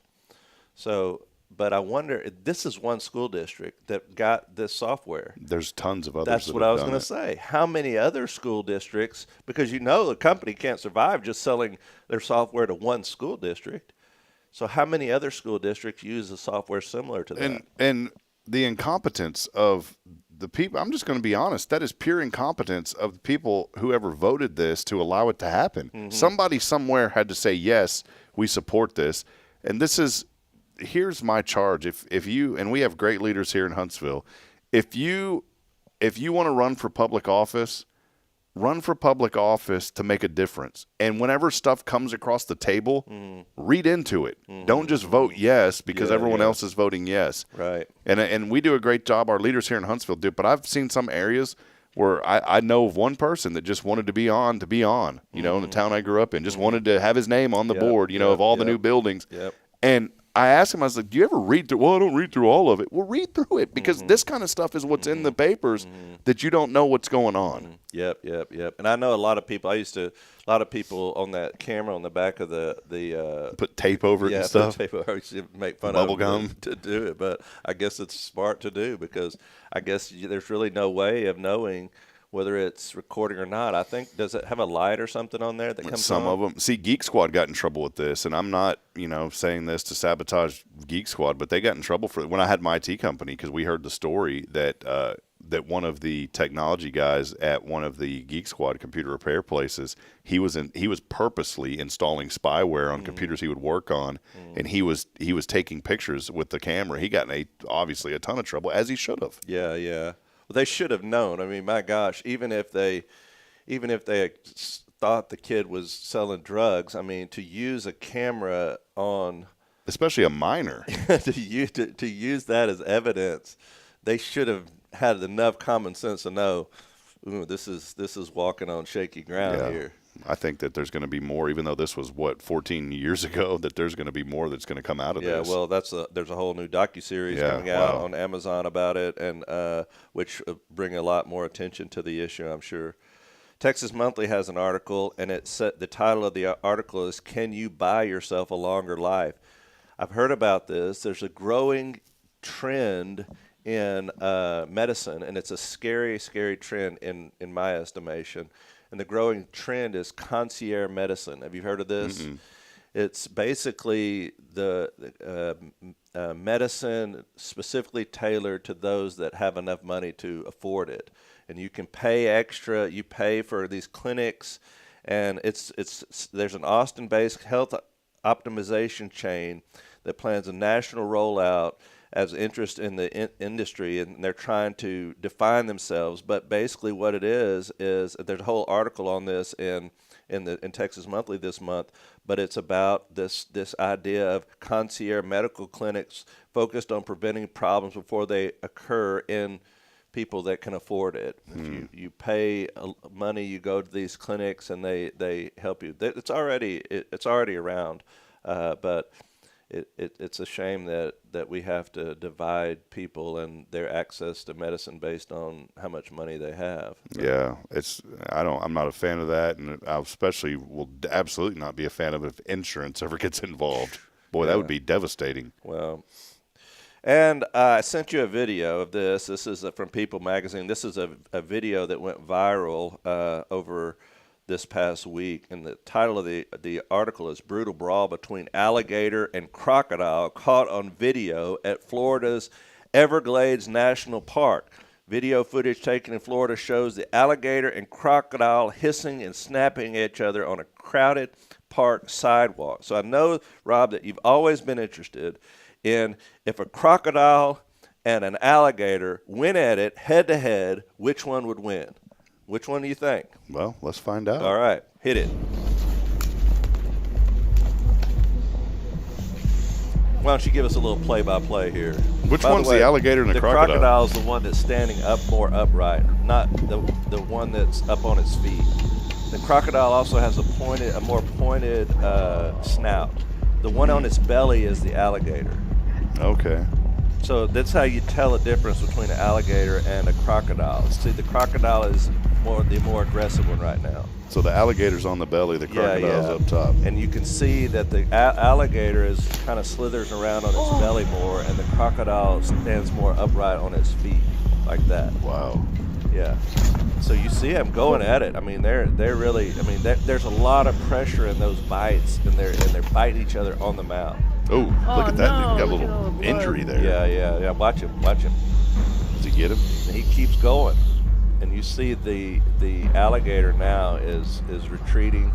So, but I wonder, this is one school district that got this software. There's tons of others. That's what I was going to say. How many other school districts, because the company can't survive just selling their software to one school district. So how many other school districts use a software similar to that? And the incompetence of the people, I'm just going to be honest, that is pure incompetence of the people, whoever voted this to allow it to happen. Somebody somewhere had to say, yes, we support this. And here's my charge. If you, and we have great leaders here in Huntsville, if you want to run for public office to make a difference. And whenever stuff comes across the table, read into it. Don't just vote yes because everyone else is voting yes. Right. And we do a great job. Our leaders here in Huntsville do. But I've seen some areas where I know of one person that just wanted to be on, in the town I grew up in, just wanted to have his name on the board, of all the new buildings. And I asked him, I was like, do you ever read through? Well, I don't read through all of it. Well, read through it because this kind of stuff is what's in the papers that you don't know what's going on. Yep. And I know a lot of people, a lot of people on that camera on the back of the put tape over it and stuff. Put tape over it. I used to make fun Bubble of gum them to do it, but I guess it's smart to do because I guess there's really no way of knowing whether it's recording or not. I think, does it have a light or something on there that comes Some on? of them. See, Geek Squad got in trouble with this, and I'm not, saying this to sabotage Geek Squad, but they got in trouble for it when I had my IT company because we heard the story that that one of the technology guys at one of the Geek Squad computer repair places, he was purposely installing spyware on computers he would work on, and he was taking pictures with the camera. He got in obviously a ton of trouble, as he should have. Yeah. Well, they should have known. I mean, my gosh, even if they thought the kid was selling drugs. I mean, to use a camera on, especially a minor, to use that as evidence, they should have had enough common sense to know, ooh, this is walking on shaky ground here. I think that there's going to be more, even though this was 14 years ago, that there's going to be more that's going to come out of this. Yeah, well, there's a whole new docuseries coming out on Amazon about it, and which bring a lot more attention to the issue, I'm sure. Texas Monthly has an article, and the title of the article is "Can You Buy Yourself a Longer Life?" I've heard about this. There's a growing trend in medicine, and it's a scary, scary trend in my estimation. And the growing trend is concierge medicine. Have you heard of this? Mm-mm. It's basically the medicine specifically tailored to those that have enough money to afford it. And you can pay extra. You pay for these clinics, and there's an Austin-based health optimization chain that plans a national rollout as interest in the industry, and they're trying to define themselves. But basically what it is there's a whole article on this in Texas Monthly this month, but it's about this idea of concierge medical clinics focused on preventing problems before they occur in people that can afford it. If you pay money, you go to these clinics and they help you. It's already around, but it's a shame that we have to divide people and their access to medicine based on how much money they have. Yeah, I'm not a fan of that, and I especially will absolutely not be a fan of it if insurance ever gets involved. Boy, that would be devastating. Well, and I sent you a video of this. This is from People Magazine. This is a video that went viral over this past week, and the title of the article is "Brutal Brawl Between Alligator and Crocodile Caught on Video at Florida's Everglades National Park." Video footage taken in Florida shows the alligator and crocodile hissing and snapping at each other on a crowded park sidewalk. So I know, Rob, that you've always been interested in if a crocodile and an alligator went at it head-to-head, which one would win? Which one do you think? Well, let's find out. All right, hit it. Why don't you give us a little play-by-play here? Which one's the alligator and the crocodile? The crocodile is the one that's standing more upright, not the one that's up on its feet. The crocodile also has a more pointed snout. The one on its belly is the alligator. Okay. So that's how you tell a difference between an alligator and a crocodile. See, the crocodile is the more aggressive one right now. So the alligator's on the belly, the crocodile's up top. And you can see that the alligator is kind of slithers around on its belly more, and the crocodile stands more upright on its feet, like that. Wow. Yeah. So you see them going at it. I mean, they're really. I mean, there's a lot of pressure in those bites, and they're biting each other on the mouth. Oh, look at that! No, got a little injury there. Yeah. Watch him. Does he get him? And he keeps going, and you see the alligator now is retreating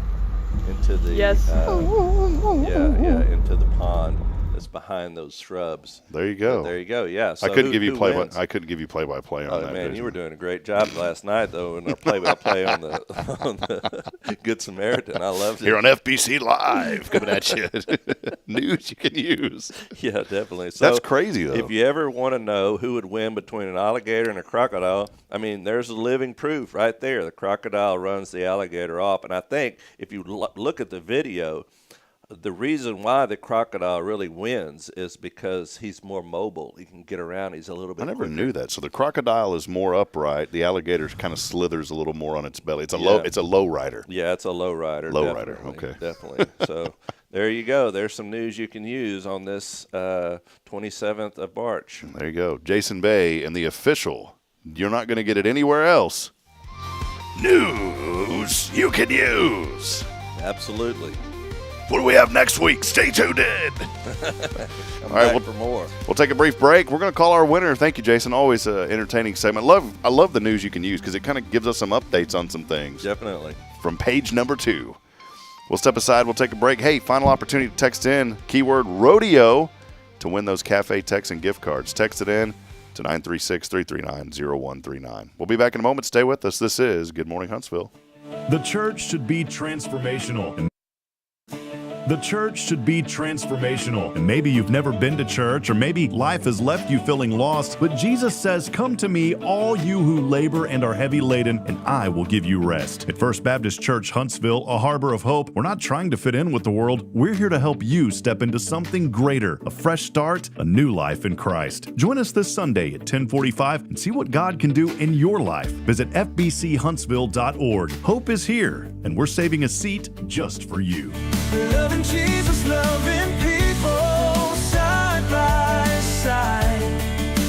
into the into the pond that's behind those shrubs. There you go. Yeah. So I couldn't give you play-by-play on that. Man, you were doing a great job last night, though, in our play-by-play on the Good Samaritan. I loved it. Here on FBC Live, coming at you. News you can use. Yeah, definitely. So that's crazy, though. If you ever want to know who would win between an alligator and a crocodile, I mean, there's living proof right there. The crocodile runs the alligator off, and I think if you look at the video, the reason why the crocodile really wins is because he's more mobile. He can get around. He's a little bit. I never knew that. So the crocodile is more upright. The alligator kind of slithers a little more on its belly. It's a low rider. Yeah, it's a low rider. Low rider. Okay. Definitely. So there you go. There's some news you can use on this 27th of March. There you go. Jason Bay and the official. You're not going to get it anywhere else. News you can use. Absolutely. What do we have next week? Stay tuned in. All right, for more. We'll take a brief break. We're going to call our winner. Thank you, Jason. Always an entertaining segment. I love the news you can use because it kind of gives us some updates on some things. Definitely. From page number 2. We'll step aside. We'll take a break. Hey, final opportunity to text in keyword rodeo to win those Cafe Texan gift cards. Text it in to 936-339-0139. We'll be back in a moment. Stay with us. This is Good Morning Huntsville. The church should be transformational. The church should be transformational. And maybe you've never been to church, or maybe life has left you feeling lost, but Jesus says, "Come to me, all you who labor and are heavy laden, and I will give you rest." At First Baptist Church, Huntsville, a harbor of hope, we're not trying to fit in with the world. We're here to help you step into something greater, a fresh start, a new life in Christ. Join us this Sunday at 10:45 and see what God can do in your life. Visit fbchuntsville.org. Hope is here, and we're saving a seat just for you. Loving Jesus, loving people side by side.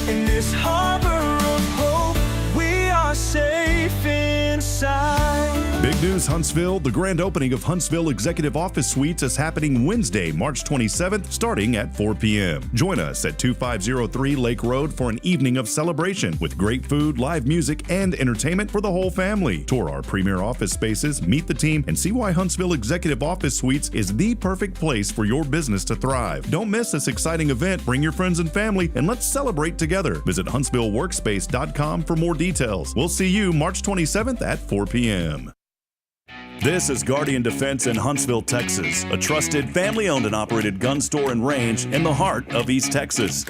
In this harbor of hope, we are safe inside. Big news, Huntsville. The grand opening of Huntsville Executive Office Suites is happening Wednesday, March 27th, starting at 4 p.m. Join us at 2503 Lake Road for an evening of celebration with great food, live music, and entertainment for the whole family. Tour our premier office spaces, meet the team, and see why Huntsville Executive Office Suites is the perfect place for your business to thrive. Don't miss this exciting event. Bring your friends and family, and let's celebrate together. Visit HuntsvilleWorkspace.com for more details. We'll see you March 27th at 4 p.m. This is Guardian Defense in Huntsville, Texas, a trusted, family-owned and operated gun store and range in the heart of East Texas.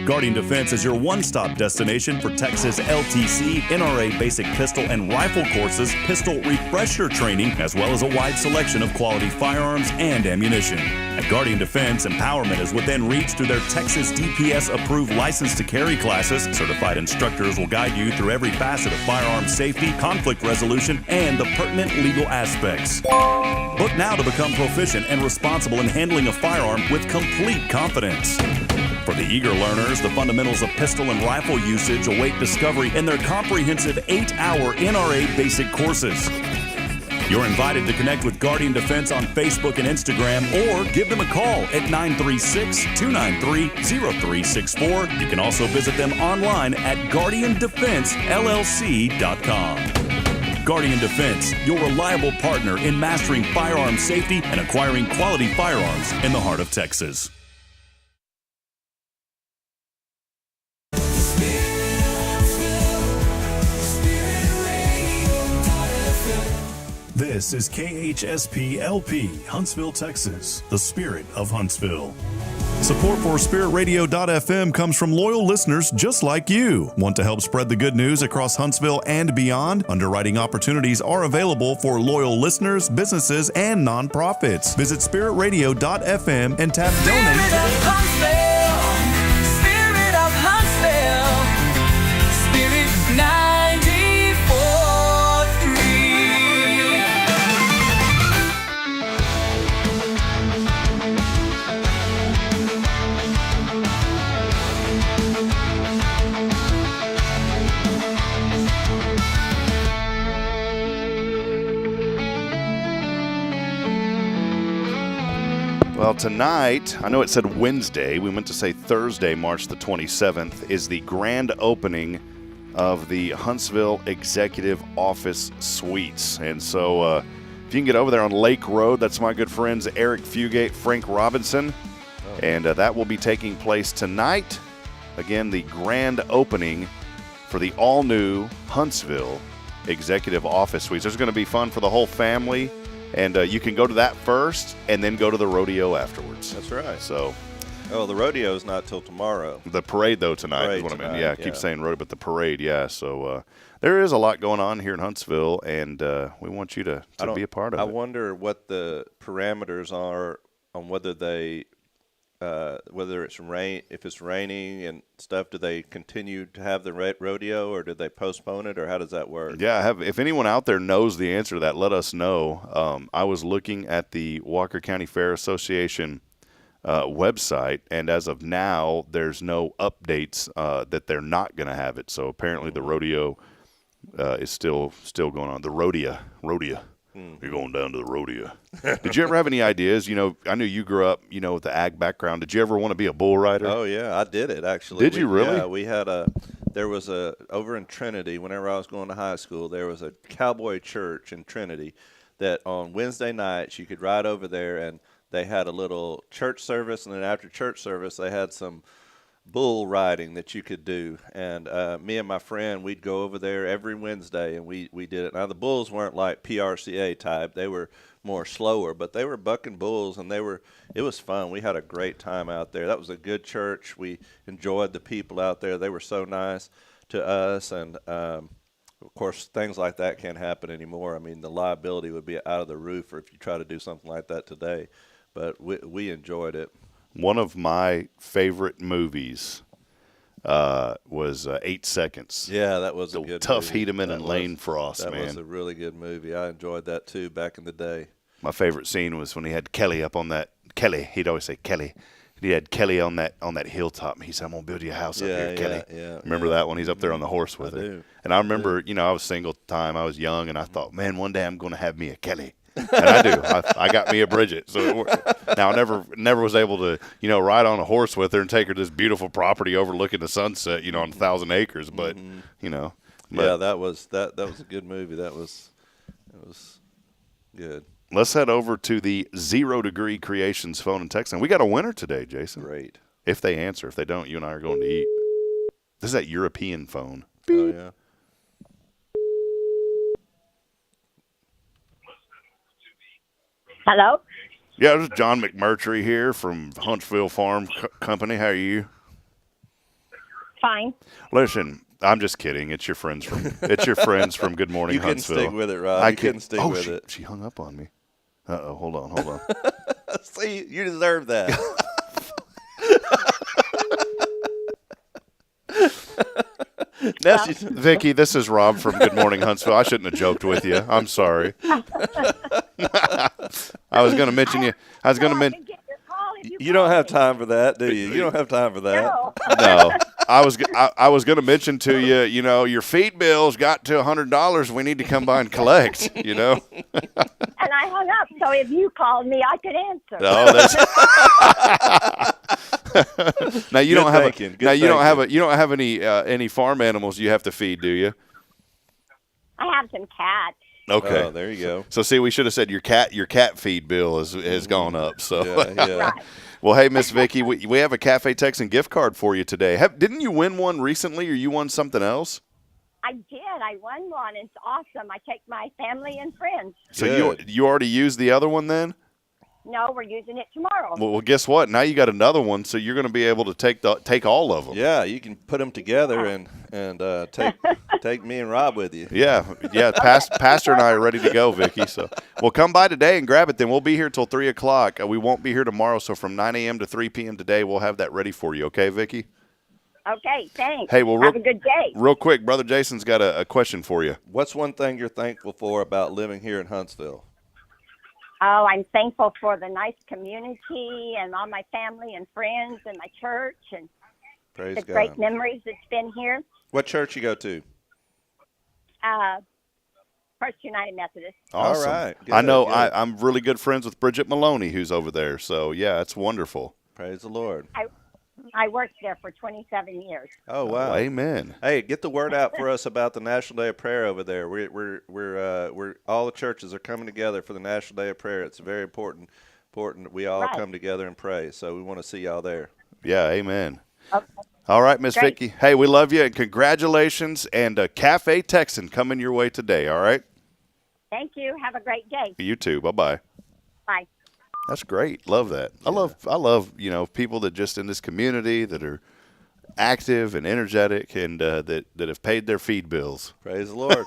Guardian Defense is your one-stop destination for Texas LTC, NRA basic pistol and rifle courses, pistol refresher training, as well as a wide selection of quality firearms and ammunition. At Guardian Defense, empowerment is within reach through their Texas DPS-approved license to carry classes. Certified instructors will guide you through every facet of firearm safety, conflict resolution, and the pertinent legal aspects. Book now to become proficient and responsible in handling a firearm with complete confidence. For the eager learners, the fundamentals of pistol and rifle usage await discovery in their comprehensive 8-hour NRA basic courses. You're invited to connect with Guardian Defense on Facebook and Instagram, or give them a call at 936-293-0364. You can also visit them online at guardiandefensellc.com. Guardian Defense, your reliable partner in mastering firearm safety and acquiring quality firearms in the heart of Texas. This is KHSP-LP, Huntsville, Texas, the spirit of Huntsville. Support for SpiritRadio.fm comes from loyal listeners just like you. Want to help spread the good news across Huntsville and beyond? Underwriting opportunities are available for loyal listeners, businesses, and nonprofits. Visit SpiritRadio.fm and tap Donate today. Spirit of Huntsville, Spirit 94.3. Well, tonight, I know it said Wednesday, we meant to say Thursday, March the 27th, is the grand opening of the Huntsville Executive Office Suites. And so if you can get over there on Lake Road, that's my good friends Eric Fugate, Frank Robinson, and that will be taking place tonight. Again, the grand opening for the all-new Huntsville Executive Office Suites. There's going to be fun for the whole family. And you can go to that first and then go to the rodeo afterwards. That's right. So, the rodeo is not till tomorrow. The parade, though, tonight is what I mean. Yeah, I keep saying rodeo, but the parade, yeah. So there is a lot going on here in Huntsville, and we want you to be a part of it. I wonder what the parameters are on whether they, whether it's if it's raining and stuff, do they continue to have the rodeo, or do they postpone it, or how does that work? Yeah, if anyone out there knows the answer to that, let us know. I was looking at the Walker County Fair Association website, and as of now, there's no updates that they're not going to have it. So apparently the rodeo is still going on. The rodeo. You're going down to the rodeo. Did you ever have any ideas? You know, I knew you grew up, with the ag background. Did you ever want to be a bull rider? Oh, yeah, I did it, actually. Did you really? Yeah, we had over in Trinity, whenever I was going to high school, there was a cowboy church in Trinity that on Wednesday nights you could ride over there, and they had a little church service, and then after church service they had some bull riding that you could do. And me and my friend, we'd go over there every Wednesday, and we did it. Now, the bulls weren't like PRCA type. They were more slower, but they were bucking bulls, and it was fun. We had a great time out there. That was a good church. We enjoyed the people out there. They were so nice to us, and of course, things like that can't happen anymore. I mean, the liability would be out of the roof if you try to do something like that today, but we enjoyed it. One of my favorite movies was 8 Seconds. Yeah, that was a good Tough movie. Hedeman and Lane Frost, man. That was a really good movie. I enjoyed that, too, back in the day. My favorite scene was when he had Kelly up on that – Kelly, he'd always say Kelly. He had Kelly on that hilltop, and he said, I'm going to build you a house up here, Kelly. Remember that when he's up there on the horse with her? Do. And I remember, I was single at the time. I was young, and I thought, man, one day I'm going to have me a Kelly. And I do. I got me a Bridget. So now I never was able to, ride on a horse with her and take her to this beautiful property overlooking the sunset, on 1,000 acres. But, yeah, that was a good movie. That was good. Let's head over to the 0 Degree Creations phone and text line. We got a winner today, Jason. Great. If they answer. If they don't, you and I are going to eat. This is that European phone. Oh, yeah. Hello? Yeah, this is John McMurtry here from Huntsville Farm Company. How are you? Fine. Listen, I'm just kidding. It's your friends from Good Morning Huntsville. You couldn't stick with it, Rob. You couldn't stick with it. She hung up on me. Uh-oh, hold on. See, you deserve that. Vicki, this is Rob from Good Morning Huntsville. I shouldn't have joked with you. I'm sorry. I was going to mention you. You don't have time for that, do you? You don't have time for that. No. I was going to mention to you, your feed bill's got to $100. We need to come by and collect, And I hung up, so if you called me, I could answer. Now you don't have any farm animals you have to feed, do you? I have some cats. Okay. Oh, there you go. So see, we should have said your cat feed bill has gone up. So yeah. Right. Well, hey, Miss Vicki, we have a Cafe Texan gift card for you today. Didn't you win one recently, or you won something else? I did. I won one. It's awesome. I take my family and friends. So you already used the other one then? No, we're using it tomorrow. Well, guess what? Now you got another one, so you're going to be able to take all of them. Yeah, you can put them together and take me and Rob with you. Yeah. Pastor and I are ready to go, Vicki. So we'll come by today and grab it. Then we'll be here till 3:00. We won't be here tomorrow, so from 9 a.m. to 3 p.m. today, we'll have that ready for you. Okay, Vicki? Okay, thanks. Hey, well, have a good day. Real quick, Brother Jason's got a question for you. What's one thing you're thankful for about living here in Huntsville? Oh, I'm thankful for the nice community and all my family and friends and my church and Praise the God. great memories that's been here. What church you go to? First United Methodist. Awesome. All right. Good, I know good. I'm really good friends with Bridget Maloney, who's over there. So, yeah, it's wonderful. Praise the Lord. I worked there for 27 years. Oh, wow. Oh, amen. Hey, get the word out for us about the National Day of Prayer over there. We're all the churches are coming together for the National Day of Prayer. It's very important. We all come together and pray. So we want to see y'all there. Yeah, amen. Okay. All right, Miss Vicki. Hey, we love you and congratulations. And Cafe Texan coming your way today. All right. Thank you. Have a great day. You too. Bye-bye. Bye. That's great. Love that. Yeah. I love people that just in this community that are active and energetic and that have paid their feed bills. Praise the Lord.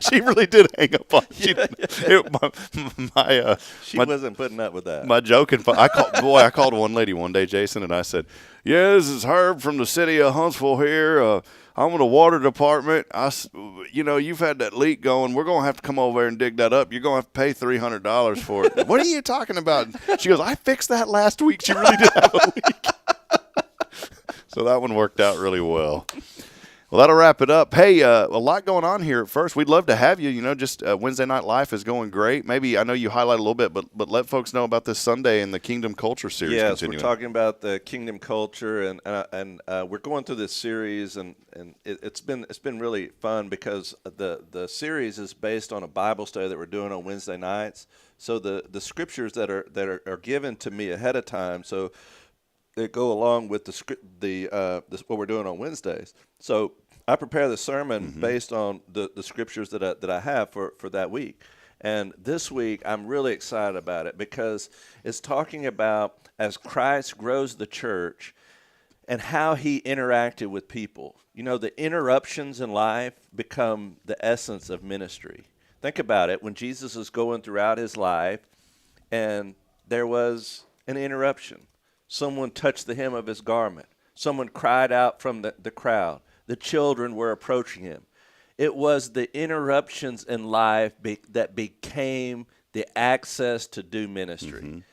She really did hang up on you. She wasn't putting up with that. My joking. I called one lady one day, Jason, and I said, "Yeah, this is Herb from the city of Huntsville here. I'm in the water department. You've had that leak going. We're going to have to come over there and dig that up. You're going to have to pay $300 for it." What are you talking about? She goes, "I fixed that last week. She really did have a leak." So that one worked out really well. Well, that'll wrap it up. Hey, a lot going on here at First. We'd love to have you. Wednesday Night Life is going great. Maybe, I know you highlight a little bit, but let folks know about this Sunday and the Kingdom Culture series. Yes, continuing. We're talking about the Kingdom Culture, and we're going through this series, and it's been really fun because the series is based on a Bible study that we're doing on Wednesday nights. So the scriptures that are given to me ahead of time. So that go along with what we're doing on Wednesdays. So I prepare the sermon based on the scriptures that I have for that week. And this week, I'm really excited about it because it's talking about as Christ grows the church and how he interacted with people. You know, the interruptions in life become the essence of ministry. Think about it. When Jesus is going throughout his life and there was an interruption, someone touched the hem of his garment, someone cried out from the crowd, the children were approaching him. It was the interruptions in life that became the access to do ministry.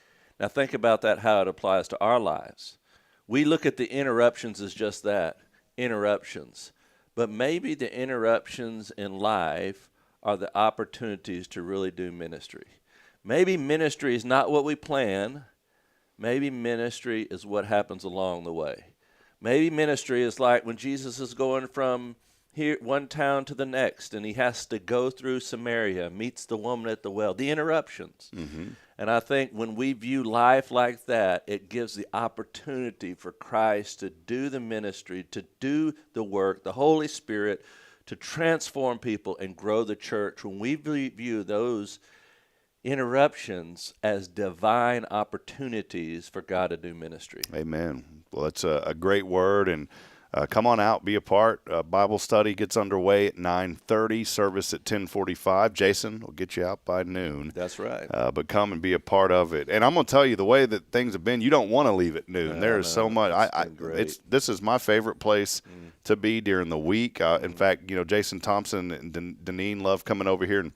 Now think about that, how it applies to our lives. We look at the interruptions as just that, interruptions. But maybe the interruptions in life are the opportunities to really do ministry. Maybe ministry is not what we plan. Maybe ministry is what happens along the way. Maybe ministry is like when Jesus is going from here one town to the next, and he has to go through Samaria, meets the woman at the well, the interruptions. And I think when we view life like that, it gives the opportunity for Christ to do the ministry, to do the work, the Holy Spirit, to transform people and grow the church. When we view those interruptions as divine opportunities for God to do ministry. Amen. Well, that's a great word, and come on out, be a part. Bible study gets underway at 9:30, service at 10:45. Jason will get you out by noon. That's right. But come and be a part of it. And I'm going to tell you, the way that things have been, you don't want to leave at noon. There is so much. This is my favorite place to be during the week. In fact, you know, Jason Thompson and Deneen love coming over here, and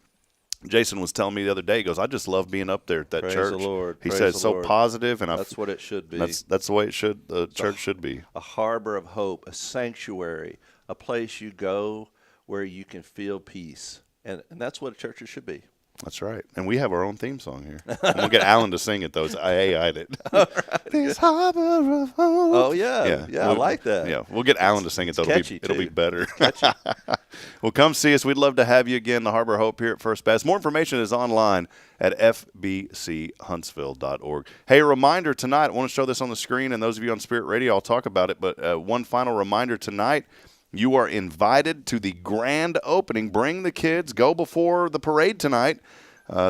Jason was telling me the other day, he goes, I just love being up there at that Praise church. The Lord. He Praise said the so Lord. positive, and that's what it should be. That's the way the church should be. A harbor of hope, a sanctuary, a place you go where you can feel peace. And that's what churches should be. That's right. And we have our own theme song here. I'm going to get Alan to sing it, though. I AI'd it. This harbor of hope. Oh, yeah. I like that. Yeah, we'll get Alan to sing it, though. It'll be better. Catchy. Well, come see us. We'd love to have you again, the Harbor of Hope here at First Baptist. More information is online at fbchuntsville.org. Hey, a reminder tonight. I want to show this on the screen, and those of you on Spirit Radio, I'll talk about it. But one final reminder tonight. You are invited to the grand opening. Bring the kids. Go before the parade tonight.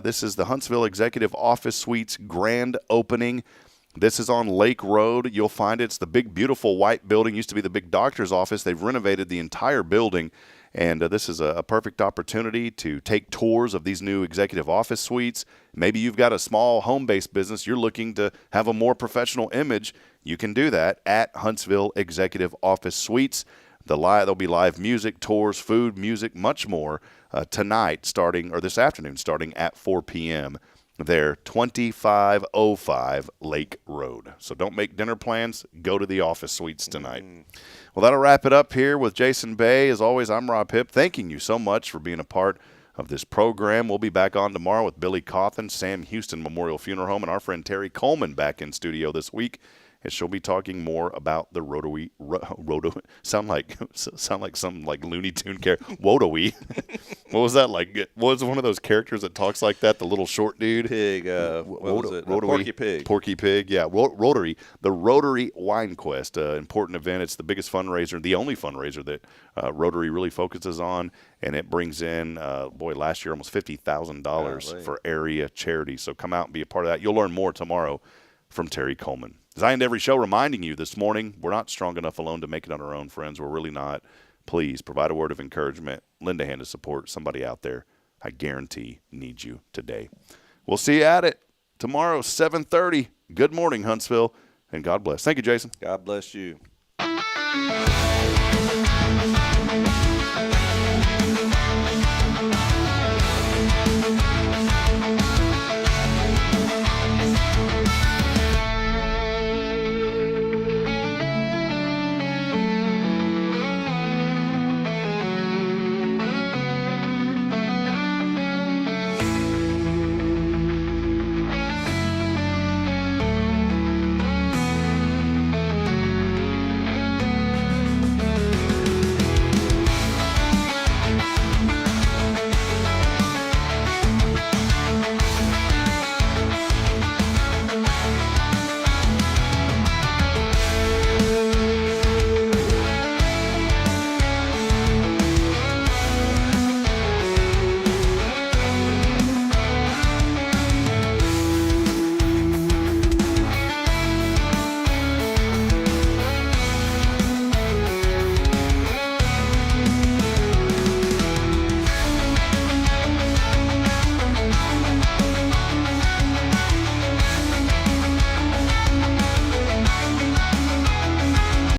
This is the Huntsville Executive Office Suites grand opening. This is on Lake Road. You'll find it's the big, beautiful white building. Used to be the big doctor's office. They've renovated the entire building. And this is a perfect opportunity to take tours of these new executive office suites. Maybe you've got a small home-based business. You're looking to have a more professional image. You can do that at Huntsville Executive Office Suites. There'll be live music, tours, food, music, much more this afternoon, starting at 4 p.m. there, 2505 Lake Road. So don't make dinner plans. Go to the office suites tonight. Well, that'll wrap it up here with Jason Bay. As always, I'm Rob Hipp. Thanking you so much for being a part of this program. We'll be back on tomorrow with Billy Cawthon, Sam Houston Memorial Funeral Home, and our friend Terry Coleman back in studio this week. And she'll be talking more about the Rotary. Sound like some like Looney Tune character. Rotary. What was that like? What was one of those characters that talks like that? The little short dude. Pig. What was it? Porky Pig. Porky Pig. Yeah. Rotary. The Rotary Wine Quest. Important event. It's the biggest fundraiser, the only fundraiser that Rotary really focuses on, and it brings in last year almost $50,000 for area charities. So come out and be a part of that. You'll learn more tomorrow from Terry Coleman. As I end every show reminding you this morning, we're not strong enough alone to make it on our own, friends. We're really not. Please provide a word of encouragement. Lend a hand to support somebody out there I guarantee needs you today. We'll see you at it tomorrow, 7:30. Good morning, Huntsville, and God bless. Thank you, Jason. God bless you.